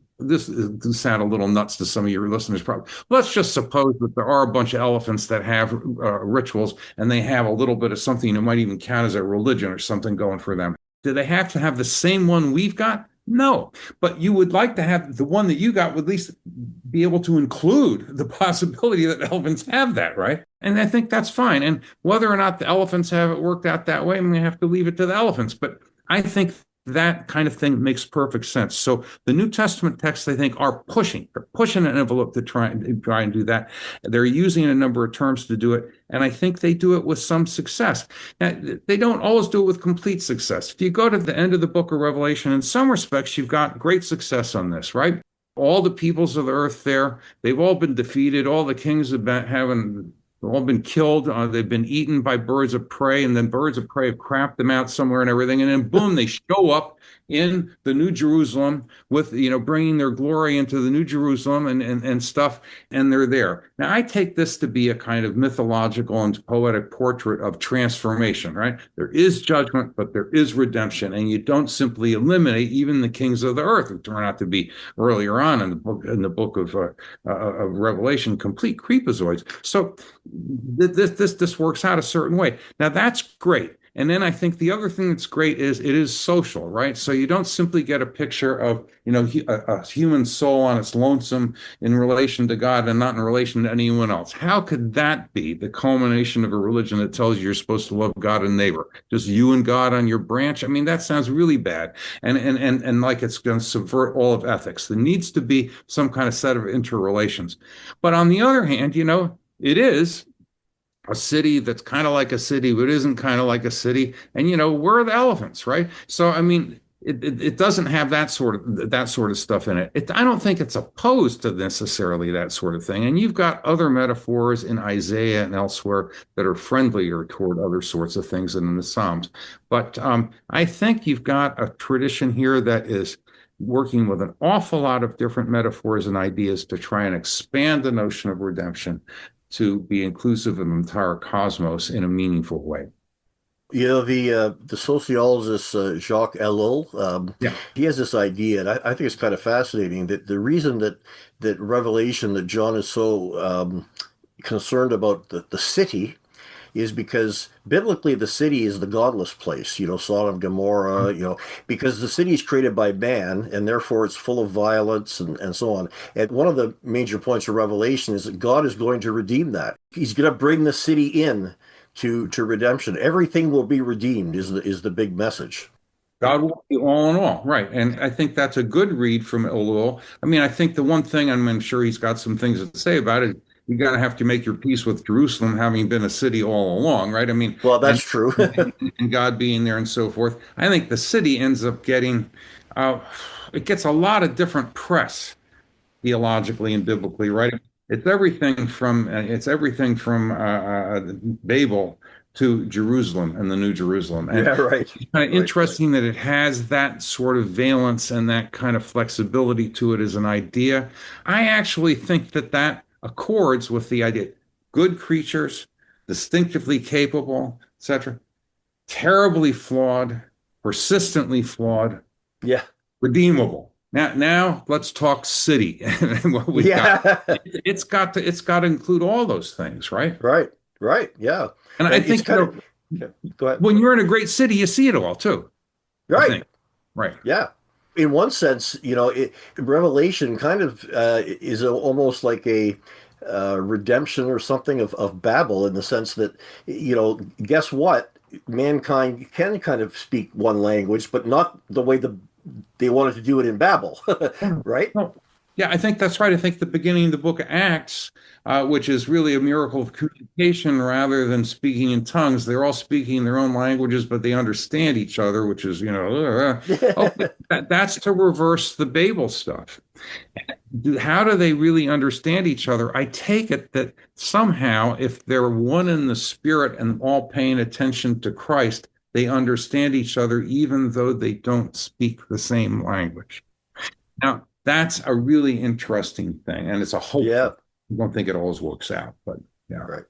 sound a little nuts to some of your listeners, probably. Let's just suppose that there are a bunch of elephants that have rituals, and they have a little bit of something that might even count as a religion or something going for them. Do they have to have the same one we've got? No, but you would like to have the one that you got would at least be able to include the possibility that elephants have that, right? And I think that's fine. And whether or not the elephants have it worked out that way, I'm going to have to leave it to the elephants. But I think that kind of thing makes perfect sense. So the New Testament texts, I think, are pushing an envelope to try and do that. They're using a number of terms to do it, and I think they do it with some success. Now, they don't always do it with complete success. If you go to the end of the book of Revelation, in some respects, you've got great success on this, right? All the peoples of the earth there, they've all been defeated. All the kings have been having all been killed. They've been eaten by birds of prey, and then birds of prey have crapped them out somewhere and everything. And then boom, they show up in the New Jerusalem with, bringing their glory into the New Jerusalem and stuff, and they're there. Now, I take this to be a kind of mythological and poetic portrait of transformation, right? There is judgment, but there is redemption, and you don't simply eliminate even the kings of the earth, who turn out to be earlier on in the book of Revelation, complete creepazoids. So this works out a certain way. Now, that's great. And then I think the other thing that's great is it is social, right? So you don't simply get a picture of, a human soul on its lonesome in relation to God and not in relation to anyone else. How could that be the culmination of a religion that tells you you're supposed to love God and neighbor? Just you and God on your branch? I mean, that sounds really bad. And like it's going to subvert all of ethics. There needs to be some kind of set of interrelations. But on the other hand, it is a city that's kind of like a city, but isn't kind of like a city. And where are the elephants, right? So I mean, it doesn't have that sort of stuff in it. I don't think it's opposed to necessarily that sort of thing. And you've got other metaphors in Isaiah and elsewhere that are friendlier toward other sorts of things than in the Psalms. But I think you've got a tradition here that is working with an awful lot of different metaphors and ideas to try and expand the notion of redemption to be inclusive of the entire cosmos in a meaningful way. The sociologist Jacques Ellul, he has this idea, and I think it's kind of fascinating, that the reason that Revelation, that John is so concerned about the city, is because biblically the city is the godless place, Sodom, Gomorrah, because the city is created by man, and therefore it's full of violence and so on. And one of the major points of Revelation is that God is going to redeem that. He's going to bring the city in to redemption. Everything will be redeemed is the big message. God will be all in all, right? And I think that's a good read from Ellul. I mean, I think the one thing, I'm sure he's got some things to say about it, you got to have to make your peace with Jerusalem having been a city all along, right? I mean, well, that's true. and God being there and so forth. I think the city ends up getting, it gets a lot of different press theologically and biblically, right? It's everything from Babel to Jerusalem and the New Jerusalem. And yeah, right. It's kind of interesting that it has that sort of valence and that kind of flexibility to it as an idea. I actually think that accords with the idea: good creatures, distinctively capable, etc., terribly flawed, persistently flawed, redeemable. Now let's talk city. What we got. It's got to include all those things, right? Right. Yeah. And I think go ahead. When you're in a great city, you see it all too. Right. Right. Yeah. In one sense, Revelation kind of is almost like a redemption or something of Babel, in the sense that, guess what? Mankind can kind of speak one language, but not the way they wanted to do it in Babel, right? Yeah, I think that's right. I think the beginning of the book of Acts, which is really a miracle of communication rather than speaking in tongues. They're all speaking their own languages, but they understand each other, which is, that's to reverse the Babel stuff. How do they really understand each other? I take it that somehow, if they're one in the spirit and all paying attention to Christ, they understand each other, even though they don't speak the same language. Now, that's a really interesting thing, and it's a hope. Yeah. I don't think it always works out, but yeah. Right.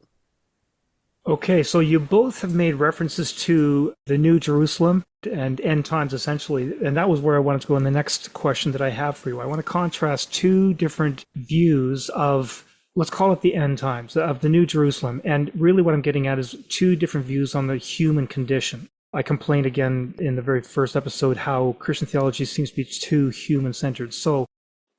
Okay, so you both have made references to the New Jerusalem and end times, essentially, and that was where I wanted to go in the next question that I have for you. I want to contrast two different views of, let's call it the end times, of the New Jerusalem, and really what I'm getting at is two different views on the human condition. I complained again in the very first episode how Christian theology seems to be too human-centered. So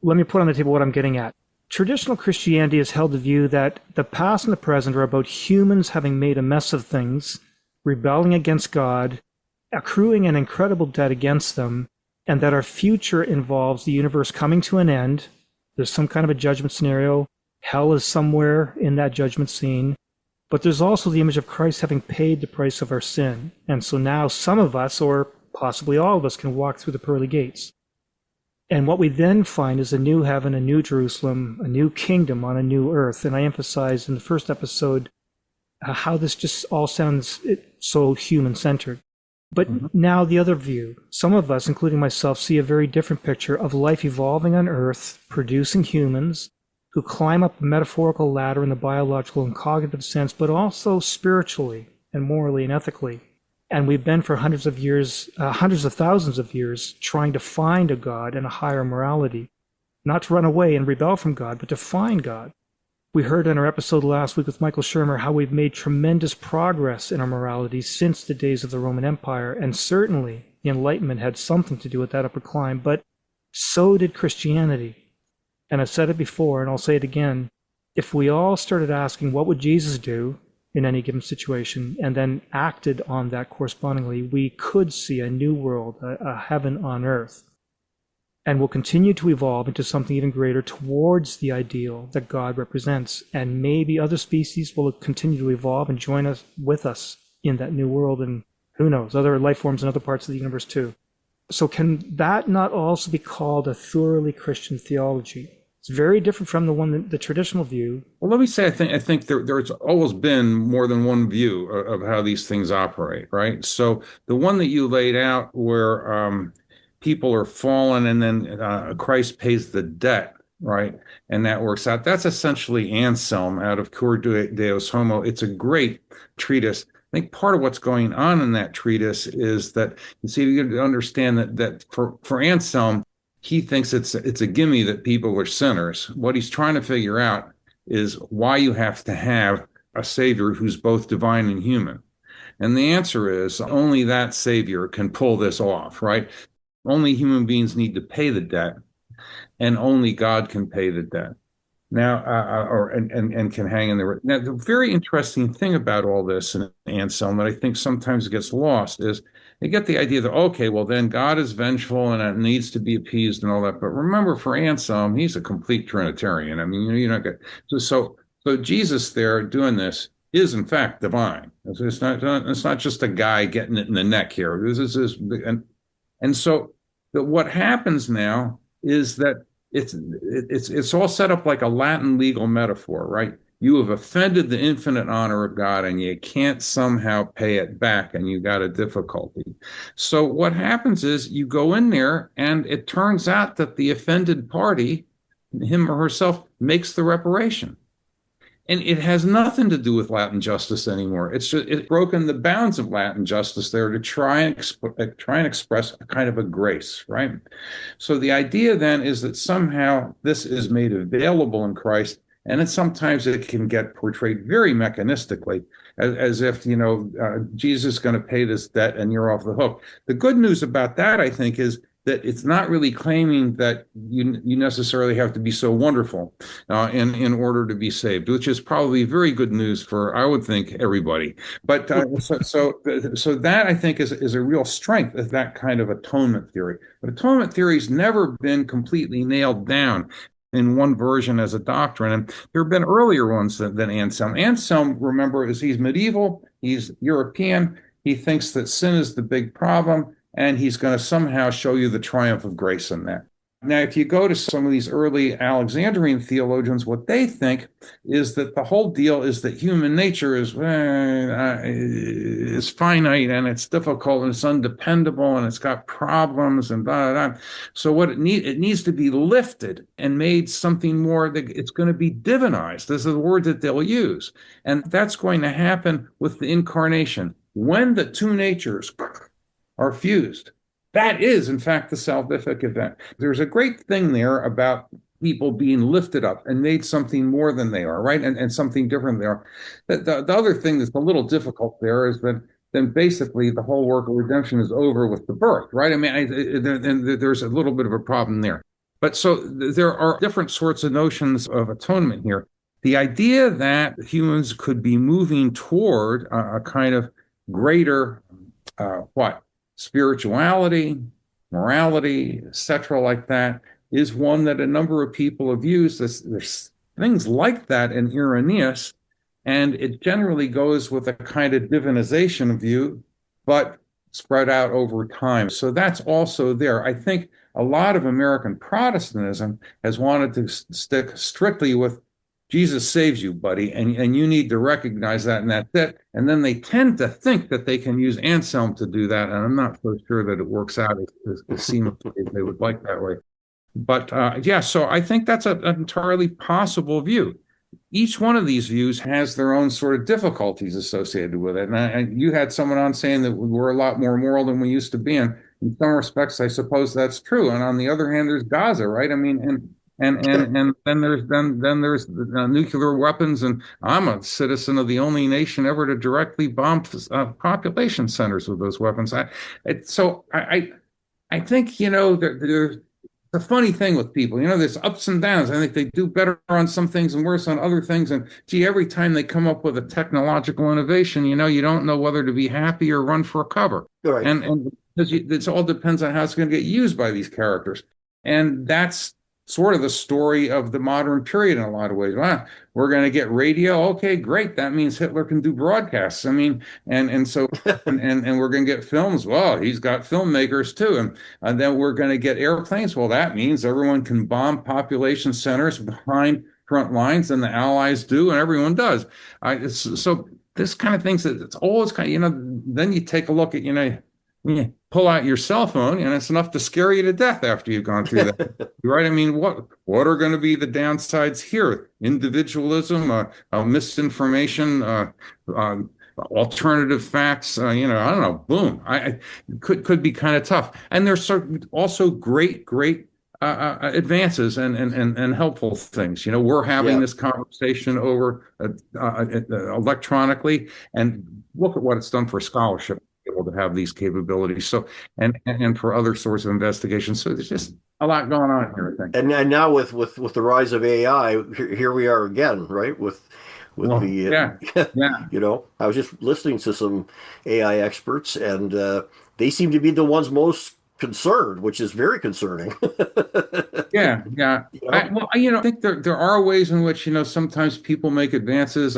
let me put on the table what I'm getting at. Traditional Christianity has held the view that the past and the present are about humans having made a mess of things, rebelling against God, accruing an incredible debt against them, and that our future involves the universe coming to an end. There's some kind of a judgment scenario. Hell is somewhere in that judgment scene. But there's also the image of Christ having paid the price of our sin. And so now some of us, or possibly all of us, can walk through the pearly gates. And what we then find is a new heaven, a new Jerusalem, a new kingdom on a new earth. And I emphasized in the first episode how this just all sounds so human-centered. But now the other view. Some of us, including myself, see a very different picture of life evolving on Earth, producing humans who climb up the metaphorical ladder in the biological and cognitive sense, but also spiritually and morally and ethically. And we've been for hundreds of years, hundreds of thousands of years, trying to find a God and a higher morality, not to run away and rebel from God, but to find God. We heard in our episode last week with Michael Shermer how we've made tremendous progress in our morality since the days of the Roman Empire, and certainly the Enlightenment had something to do with that upward climb, but so did Christianity. And I've said it before, and I'll say it again, if we all started asking what would Jesus do in any given situation, and then acted on that correspondingly, we could see a new world, a heaven on earth. And will continue to evolve into something even greater towards the ideal that God represents. And maybe other species will continue to evolve and join us with us in that new world, and who knows, other life forms in other parts of the universe too. So can that not also be called a thoroughly Christian theology? It's very different from the traditional view. Well, let me say, I think there's always been more than one view of how these things operate, right? So the one that you laid out where people are fallen and then Christ pays the debt, right? And that works out. That's essentially Anselm out of Cur Deus Homo. It's a great treatise. I think part of what's going on in that treatise is that, you see, you understand that for Anselm, he thinks it's a gimme that people are sinners. What he's trying to figure out is why you have to have a savior who's both divine and human. And the answer is only that savior can pull this off, right? Only human beings need to pay the debt, and only God can pay the debt. Now, and can hang in there. Now, the very interesting thing about all this in Anselm that I think sometimes gets lost is they get the idea that, okay, well, then God is vengeful and it needs to be appeased and all that. But remember, for Anselm, he's a complete Trinitarian. I mean, you're not going so Jesus there doing this is in fact divine. It's not just a guy getting it in the neck here. And so what happens now is that it's all set up like a Latin legal metaphor, right? You have offended the infinite honor of God and you can't somehow pay it back and you got a difficulty. So what happens is you go in there and it turns out that the offended party, him or herself, makes the reparation. And it has nothing to do with Latin justice anymore. It's broken the bounds of Latin justice there to try and express a kind of a grace, right? So the idea then is that somehow this is made available in Christ, and then sometimes it can get portrayed very mechanistically, as if, Jesus is going to pay this debt and you're off the hook. The good news about that, I think, is that it's not really claiming that you necessarily have to be so wonderful in order to be saved, which is probably very good news for, I would think, everybody. But so that, I think, is a real strength of that kind of atonement theory. But atonement theory has never been completely nailed down in one version as a doctrine. And there have been earlier ones than Anselm. Anselm, remember, he's medieval, he's European, he thinks that sin is the big problem, and he's going to somehow show you the triumph of grace in that. Now, if you go to some of these early Alexandrian theologians, what they think is that the whole deal is that human nature is finite and it's difficult and it's undependable and it's got problems and blah, blah, blah. So what it needs to be lifted and made something more, that it's going to be divinized. This is the word that they'll use. And that's going to happen with the incarnation. When the two natures are fused, that is, in fact, the salvific event. There's a great thing there about people being lifted up and made something more than they are, right? And something different there. The other thing that's a little difficult there is that then basically the whole work of redemption is over with the birth, right? I mean, there's a little bit of a problem there. But so there are different sorts of notions of atonement here. The idea that humans could be moving toward a kind of greater, spirituality, morality, etc., like that, is one that a number of people have used. There's things like that in Irenaeus, and it generally goes with a kind of divinization view, but spread out over time. So that's also there. I think a lot of American Protestantism has wanted to stick strictly with Jesus saves you, buddy, and you need to recognize that, and that's it. And then they tend to think that they can use Anselm to do that, and I'm not so sure that it works out as seamlessly as they would like that way. But yeah, so I think that's an entirely possible view. Each one of these views has their own sort of difficulties associated with it. And you had someone on saying that we're a lot more moral than we used to be. And in some respects, I suppose that's true. And on the other hand, there's Gaza, right? I mean, and then there's nuclear weapons. And I'm a citizen of the only nation ever to directly bomb population centers with those weapons. I think, there's the funny thing with people, there's ups and downs. I think they do better on some things and worse on other things. And gee, every time they come up with a technological innovation, you don't know whether to be happy or run for cover. Right. And because it all depends on how it's going to get used by these characters. And that's sort of the story of the modern period in a lot of ways. Wow, we're going to get radio. Okay, great. That means Hitler can do broadcasts. I mean, and so and we're going to get films. Well, he's got filmmakers too. And then we're going to get airplanes. Well, that means everyone can bomb population centers behind front lines, and the Allies do, and everyone does. So this kind of things that it's always kind of, then you take a look at, you pull out your cell phone, and it's enough to scare you to death after you've gone through that, right? I mean, what are going to be the downsides here? Individualism, misinformation, alternative facts. I don't know. Boom. I could be kind of tough. And there's also great advances and helpful things. We're having this conversation over electronically, and look at what it's done for scholarship, able to have these capabilities. So, and for other sorts of investigations. So there's just a lot going on here, I think. And now with the rise of AI, here we are again, right? With I was just listening to some AI experts, and they seem to be the ones most concerned, which is very concerning. Yeah. I think there are ways in which sometimes people make advances.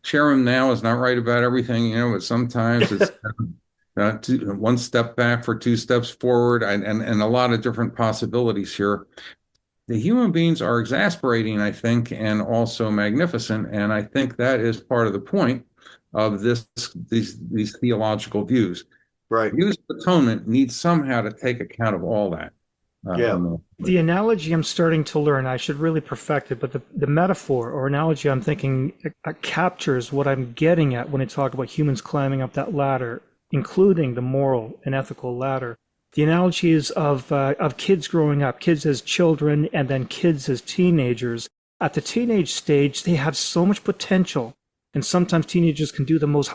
Share them now is not right about everything, but sometimes it's one step back for two steps forward, and a lot of different possibilities here. The human beings are exasperating, I think, and also magnificent, and I think that is part of the point of these theological views. Right. Views of atonement need somehow to take account of all that. The analogy I'm starting to learn, I should really perfect it, but the metaphor or analogy I'm thinking captures what I'm getting at when I talk about humans climbing up that ladder, including the moral and ethical ladder. The analogy is of kids growing up, kids as children and then kids as teenagers. At the teenage stage, they have so much potential, and sometimes teenagers can do the most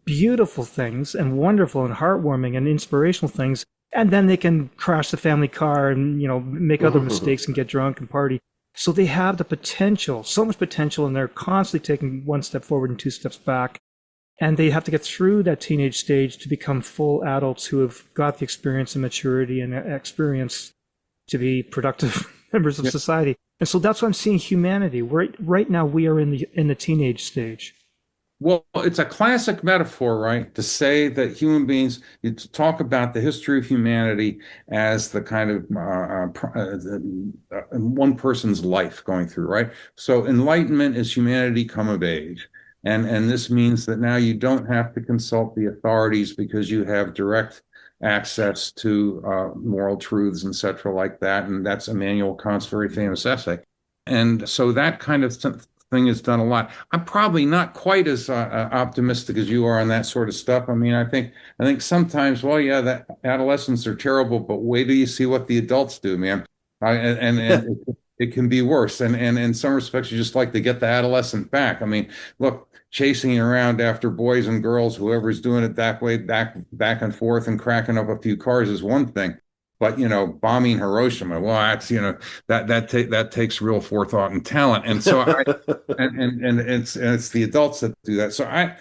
beautiful things and wonderful and heartwarming and inspirational things. And then they can crash the family car and, make other mistakes and get drunk and party. So they have the potential, so much potential, and they're constantly taking one step forward and two steps back. And they have to get through that teenage stage to become full adults who have got the experience and maturity and experience to be productive members of society. And so that's what I'm seeing humanity. Right now we are in the teenage stage. Well, it's a classic metaphor, right? To say that human beings, you talk about the history of humanity as the kind of one person's life going through, right? So enlightenment is humanity come of age. And this means that now you don't have to consult the authorities because you have direct access to moral truths, etc., like that. And that's Immanuel Kant's very famous essay. And so that kind of thing has done a lot. I'm probably not quite as optimistic as you are on that sort of stuff. I mean, I think sometimes, well, yeah, that adolescents are terrible, but wait till you see what the adults do, man. And it can be worse. And in some respects, you just like to get the adolescent back. I mean, look, chasing around after boys and girls, whoever's doing it that way, back and forth, and cracking up a few cars is one thing. But bombing Hiroshima, well, that's that takes real forethought and talent, and so it's the adults that do that. So I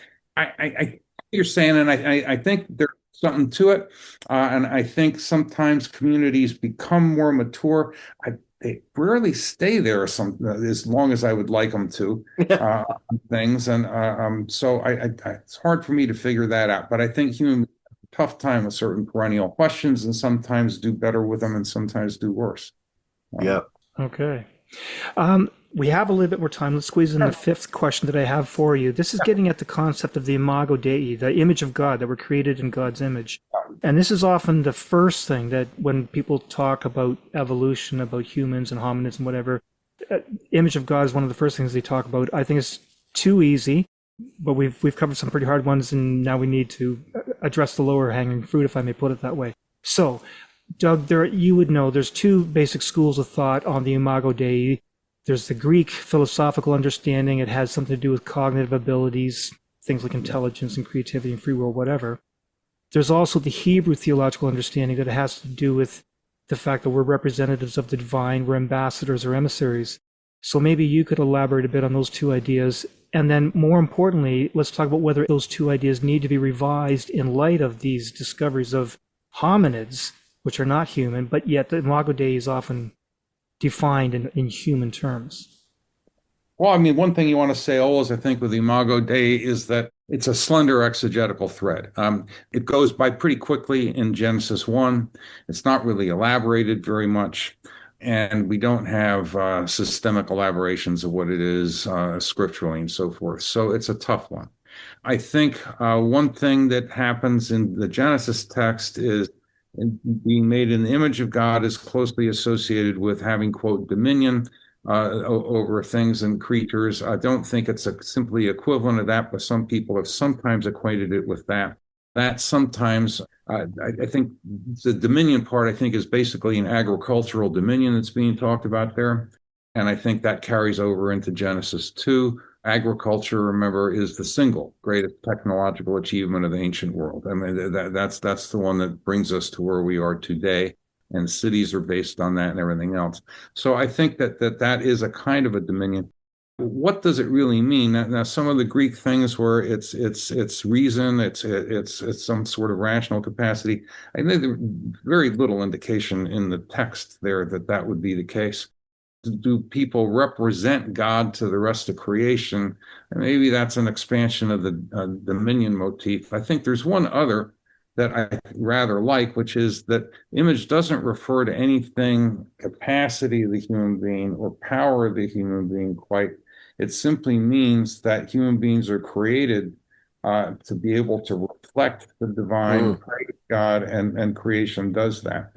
you're saying, and I think there's something to it, and I think sometimes communities become more mature. They rarely stay there as long as I would like them to things, and so it's hard for me to figure that out. But I think human tough time with certain perennial questions, and sometimes do better with them and sometimes do worse. Yeah. Okay. We have a little bit more time. Let's squeeze in the fifth question that I have for you. This is getting at the concept of the imago Dei, the image of God, that we're created in God's image. And this is often the first thing that when people talk about evolution, about humans and hominids and whatever, image of God is one of the first things they talk about. I think it's too easy, but we've covered some pretty hard ones, and now we need to address the lower hanging fruit, if I may put it that way. So, Doug, you would know there's two basic schools of thought on the imago Dei. There's the Greek philosophical understanding. It has something to do with cognitive abilities, things like intelligence and creativity and free will, whatever. There's also the Hebrew theological understanding that has to do with the fact that we're representatives of the divine, we're ambassadors or emissaries. So maybe you could elaborate a bit on those two ideas. And then more importantly, let's talk about whether those two ideas need to be revised in light of these discoveries of hominids, which are not human, but yet the imago Dei is often defined in human terms. Well, I mean, one thing you want to say always, I think, with the imago Dei is that it's a slender exegetical thread. It goes by pretty quickly in Genesis 1. It's not really elaborated very much. And we don't have systemic elaborations of what it is scripturally and so forth. So it's a tough one. I think one thing that happens in the Genesis text is being made in the image of God is closely associated with having, quote, dominion over things and creatures. I don't think it's simply equivalent of that, but some people have sometimes equated it with that. That sometimes, I think the dominion part, I think, is basically an agricultural dominion that's being talked about there. And I think that carries over into Genesis 2. Agriculture, remember, is the single greatest technological achievement of the ancient world. I mean, that's the one that brings us to where we are today. And cities are based on that and everything else. So I think that is a kind of a dominion. What does it really mean? Now, some of the Greek things where it's reason, it's some sort of rational capacity. I think there's very little indication in the text there that would be the case. Do people represent God to the rest of creation? And maybe that's an expansion of the dominion motif. I think there's one other that I rather like, which is that image doesn't refer to anything capacity of the human being or power of the human being quite. It simply means that human beings are created to be able to reflect the divine, praise God, and creation does that.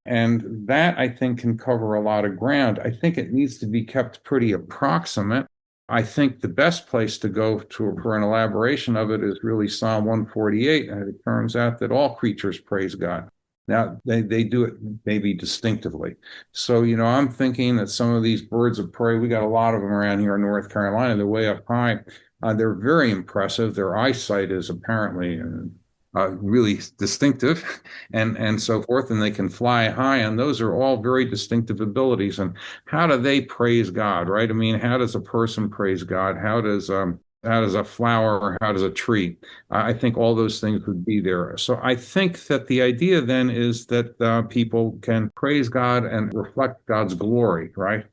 And that, I think, can cover a lot of ground. I think it needs to be kept pretty approximate. I think the best place to go to for an elaboration of it is really Psalm 148. And it turns out that all creatures praise God. Now, they do it maybe distinctively. So, I'm thinking that some of these birds of prey, we got a lot of them around here in North Carolina, they're way up high. They're very impressive. Their eyesight is apparently really distinctive and so forth, and they can fly high, and those are all very distinctive abilities. And how do they praise God, right? I mean, how does a person praise God? How does a flower, or how does a tree? I think all those things would be there. So I think that the idea then is that people can praise God and reflect God's glory, right?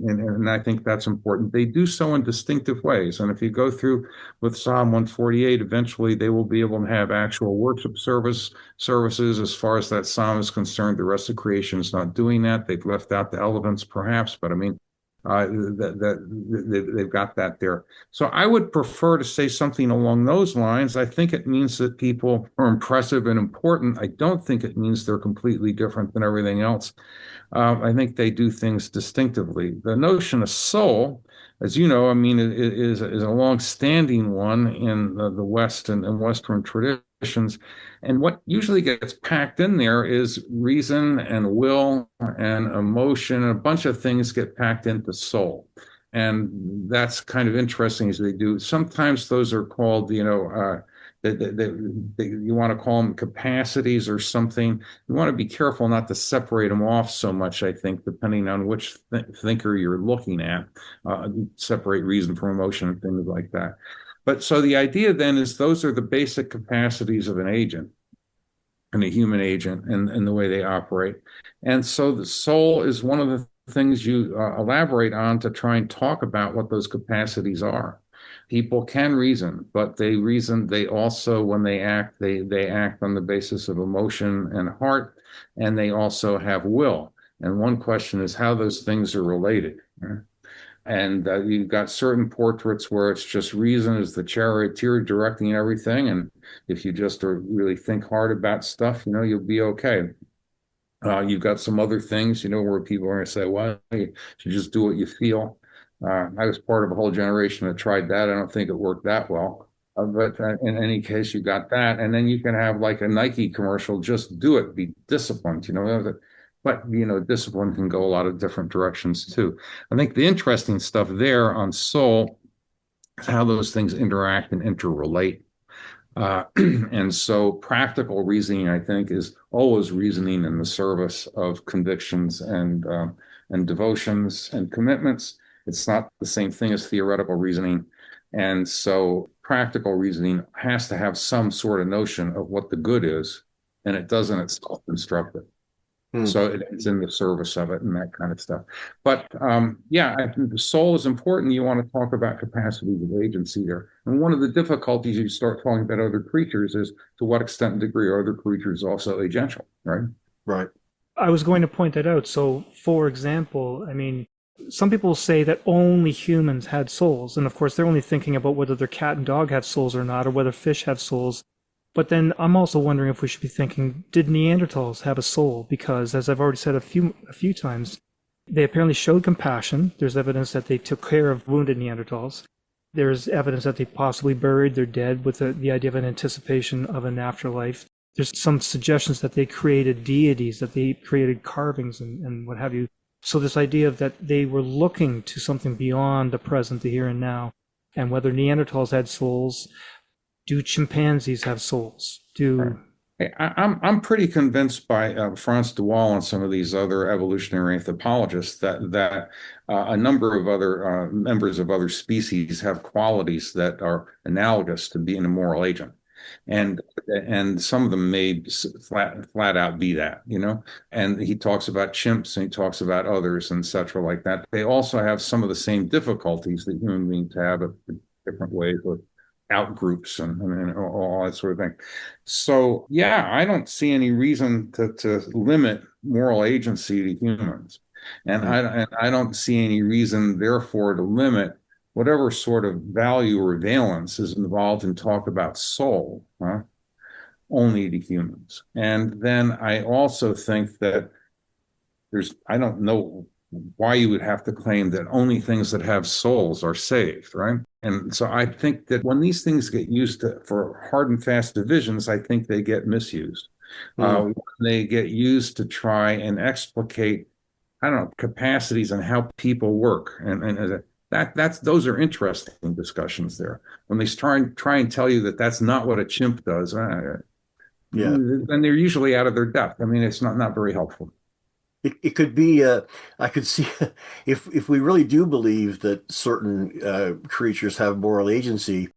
And I think that's important. They do so in distinctive ways. And if you go through with Psalm 148, eventually they will be able to have actual worship services. As far as that psalm is concerned, the rest of creation is not doing that. They've left out the elements, perhaps, but I mean, they've got that there. So I would prefer to say something along those lines. I think it means that people are impressive and important. I don't think it means they're completely different than everything else. I think they do things distinctively. The notion of soul, as you know, I mean, is a long-standing one in the West and Western traditions. And what usually gets packed in there is reason and will and emotion. And a bunch of things get packed into soul. And that's kind of interesting as they do. Sometimes those are called, you want to call them capacities or something. You want to be careful not to separate them off so much, I think, depending on which thinker you're looking at, separate reason from emotion and things like that. But so the idea then is those are the basic capacities of an agent and a human agent and the way they operate. And so the soul is one of the things you elaborate on to try and talk about what those capacities are. People can reason, but they also, when they act on the basis of emotion and heart, and they also have will. And one question is how those things are related. Right? And you've got certain portraits where it's just reason is the charioteer directing everything. And if you just really think hard about stuff, you'll be okay. You've got some other things, where people are going to say, well, you should just do what you feel. I was part of a whole generation that tried that. I don't think it worked that well. But in any case, you got that. And then you can have like a Nike commercial, just do it, be disciplined, But, discipline can go a lot of different directions too. I think the interesting stuff there on soul is how those things interact and interrelate. And so practical reasoning, I think, is always reasoning in the service of convictions and devotions and commitments. It's not the same thing as theoretical reasoning. And so practical reasoning has to have some sort of notion of what the good is, and it doesn't itself construct it. So it's in the service of it and that kind of stuff. But yeah, I think the soul is important. You want to talk about capacities of agency there. And one of the difficulties you start talking about other creatures is to what extent and degree are other creatures also agential, right? Right. I was going to point that out. So, for example, I mean, some people say that only humans had souls. And of course, they're only thinking about whether their cat and dog have souls or not, or whether fish have souls. But then I'm also wondering if we should be thinking, did Neanderthals have a soul? Because as I've already said a few times, they apparently showed compassion. There's evidence that they took care of wounded Neanderthals. There's evidence that they possibly buried their dead with the idea of an anticipation of an afterlife. There's some suggestions that they created deities, that they created carvings and what have you. So this idea of that they were looking to something beyond the present, the here and now, and whether Neanderthals had souls. Do chimpanzees have souls? I'm pretty convinced by Franz de Waal and some of these other evolutionary anthropologists that a number of other members of other species have qualities that are analogous to being a moral agent, and some of them may flat out be that, And he talks about chimps and he talks about others and etc. like that. They also have some of the same difficulties that human beings have in different ways with out groups and all that sort of thing. So yeah, I don't see any reason to limit moral agency to humans. And I don't see any reason, therefore, to limit whatever sort of value or valence is involved in talk about soul, only to humans. And then I also think that I don't know why you would have to claim that only things that have souls are saved, right? And so I think that when these things get used for hard and fast divisions, I think they get misused. They get used to try and explicate, I don't know, capacities and how people work. And those are interesting discussions there. When they try and tell you that that's not what a chimp does, then they're usually out of their depth. I mean, it's not very helpful. It could be, I could see if we really do believe that certain creatures have moral agency,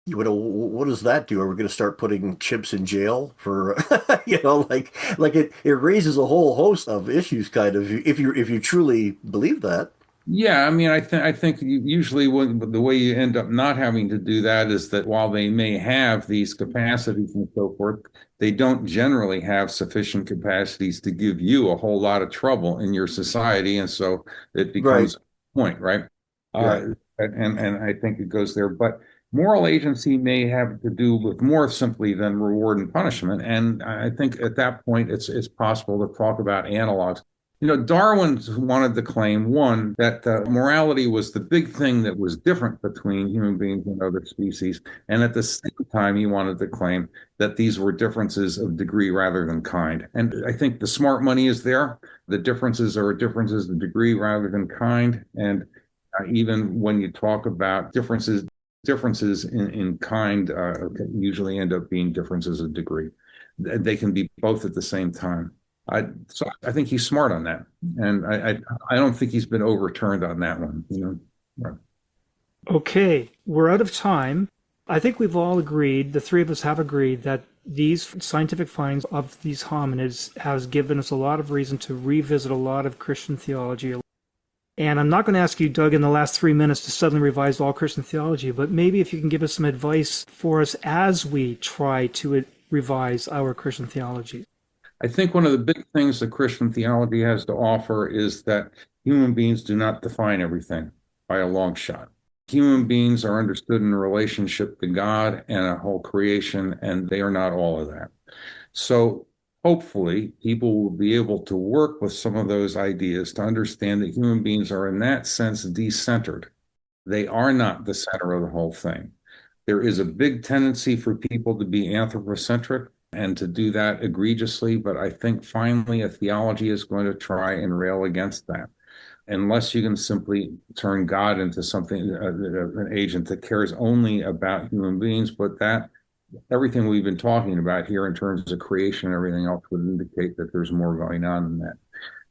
what does that do? Are we going to start putting chimps in jail for, like it raises a whole host of issues, kind of, if you truly believe that. Yeah, I mean, I think usually the way you end up not having to do that is that while they may have these capacities and so forth, they don't generally have sufficient capacities to give you a whole lot of trouble in your society, and so it becomes a point, right? And I think it goes there, but moral agency may have to do with more simply than reward and punishment, and I think at that point it's possible to talk about analogs. Darwin wanted to claim, one, that morality was the big thing that was different between human beings and other species. And at the same time, he wanted to claim that these were differences of degree rather than kind. And I think the smart money is there. The differences are differences of degree rather than kind. And even when you talk about differences in kind usually end up being differences of degree. They can be both at the same time. So I think he's smart on that, and I don't think he's been overturned on that one. Right. Okay, we're out of time. I think we've all agreed, the three of us have agreed, that these scientific findings of these hominids has given us a lot of reason to revisit a lot of Christian theology. And I'm not going to ask you, Doug, in the last 3 minutes to suddenly revise all Christian theology, but maybe if you can give us some advice for us as we try to revise our Christian theology. I think one of the big things that Christian theology has to offer is that human beings do not define everything by a long shot. Human beings are understood in relationship to God and a whole creation, and they are not all of that. So hopefully people will be able to work with some of those ideas to understand that human beings are in that sense decentered. They are not the center of the whole thing. There is a big tendency for people to be anthropocentric and to do that egregiously, but I think finally a theology is going to try and rail against that. Unless you can simply turn God into something, an agent that cares only about human beings, but that everything we've been talking about here in terms of creation and everything else would indicate that there's more going on than that.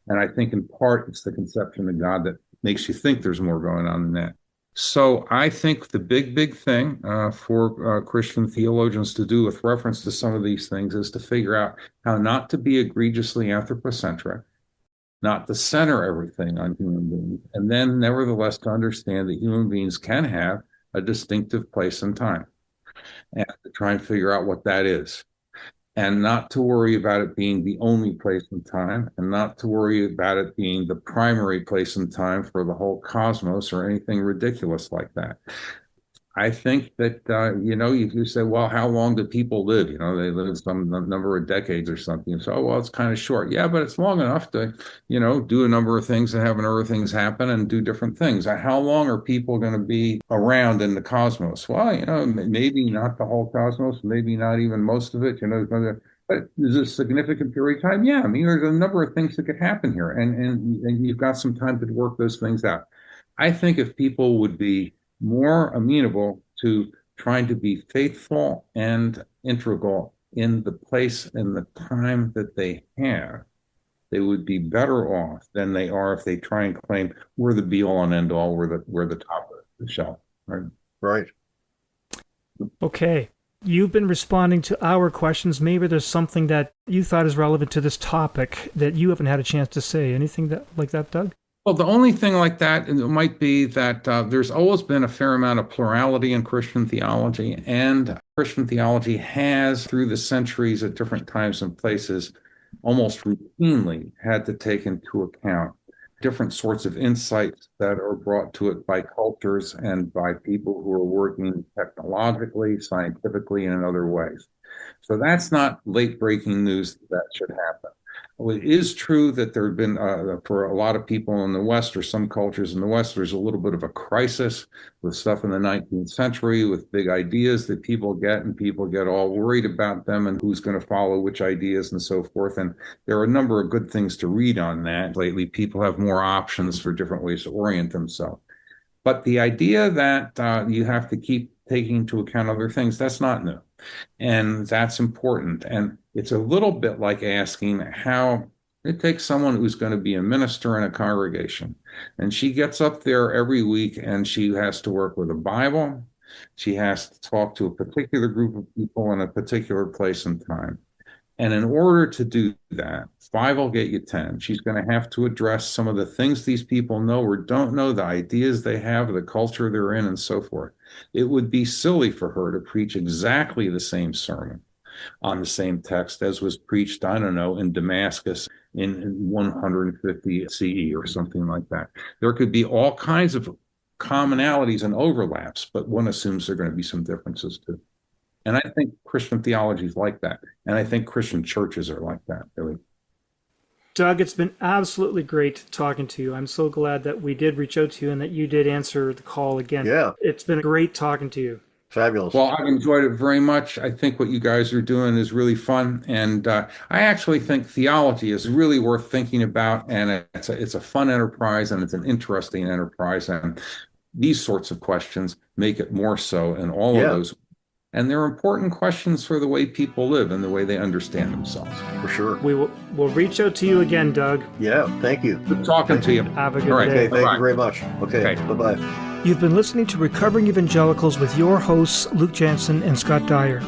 And I think in part it's the conception of God that makes you think there's more going on than that. So I think the big thing for Christian theologians to do with reference to some of these things is to figure out how not to be egregiously anthropocentric, not to center everything on human beings, and then nevertheless to understand that human beings can have a distinctive place and time, and to try and figure out what that is. And not to worry about it being the only place and time, and not to worry about it being the primary place and time for the whole cosmos or anything ridiculous like that. I think that, you say, well, how long do people live? They live some number of decades or something. So, well, it's kind of short. Yeah, but it's long enough to, do a number of things and have a number of things happen and do different things. How long are people going to be around in the cosmos? Well, maybe not the whole cosmos, maybe not even most of it, but is it a significant period of time? Yeah, I mean, there's a number of things that could happen here, and you've got some time to work those things out. I think if people would be more amenable to trying to be faithful and integral in the place and the time that they have, they would be better off than they are if they try and claim we're the be all and end all, we're the top of the shelf. Right. Okay. You've been responding to our questions. Maybe there's something that you thought is relevant to this topic that you haven't had a chance to say. Anything like that, Doug? Well, the only thing like that might be that there's always been a fair amount of plurality in Christian theology, and Christian theology has, through the centuries at different times and places, almost routinely had to take into account different sorts of insights that are brought to it by cultures and by people who are working technologically, scientifically, and in other ways. So that's not late-breaking news that should happen. Well, it is true that there have been, for a lot of people in the West, or some cultures in the West, there's a little bit of a crisis with stuff in the 19th century, with big ideas that people get, and people get all worried about them and who's going to follow which ideas and so forth. And there are a number of good things to read on that. Lately, people have more options for different ways to orient themselves. But the idea that you have to keep taking into account other things, that's not new. And that's important. And it's a little bit like asking how it takes someone who's going to be a minister in a congregation. And she gets up there every week and she has to work with a Bible. She has to talk to a particular group of people in a particular place and time. And in order to do that, 5 will get you 10. She's going to have to address some of the things these people know or don't know, the ideas they have, the culture they're in, and so forth. It would be silly for her to preach exactly the same sermon on the same text as was preached, I don't know, in Damascus in 150 CE or something like that. There could be all kinds of commonalities and overlaps, but one assumes there are going to be some differences too. And I think Christian theology is like that. And I think Christian churches are like that, really. Doug, it's been absolutely great talking to you. I'm so glad that we did reach out to you and that you did answer the call again. Yeah. It's been great talking to you. Fabulous. Well, I've enjoyed it very much. I think what you guys are doing is really fun. And I actually think theology is really worth thinking about. And it's a fun enterprise, and it's an interesting enterprise. And these sorts of questions make it more so in all of those. And they're important questions for the way people live and the way they understand themselves. For sure. We'll reach out to you again, Doug. Yeah, thank you. Good talking to you. Have a good Okay, day. thank you very much. Okay. Bye-bye. You've been listening to Recovering Evangelicals with your hosts, Luke Jansen and Scott Dyer.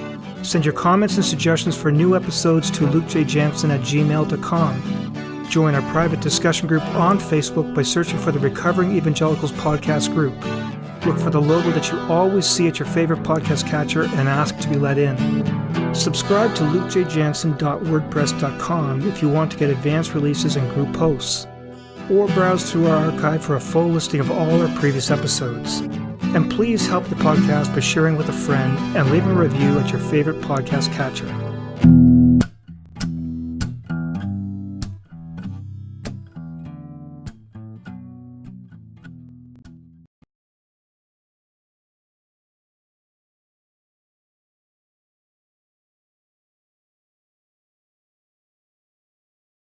Send your comments and suggestions for new episodes to lukejjansen@gmail.com. Join our private discussion group on Facebook by searching for the Recovering Evangelicals podcast group. look for the logo that you always see at your favorite podcast catcher and ask to be let in. Subscribe to lukejjansen.wordpress.com if you want to get advanced releases and group posts, or browse through our archive for a full listing of all our previous episodes. And please help the podcast by sharing with a friend and leaving a review at your favorite podcast catcher.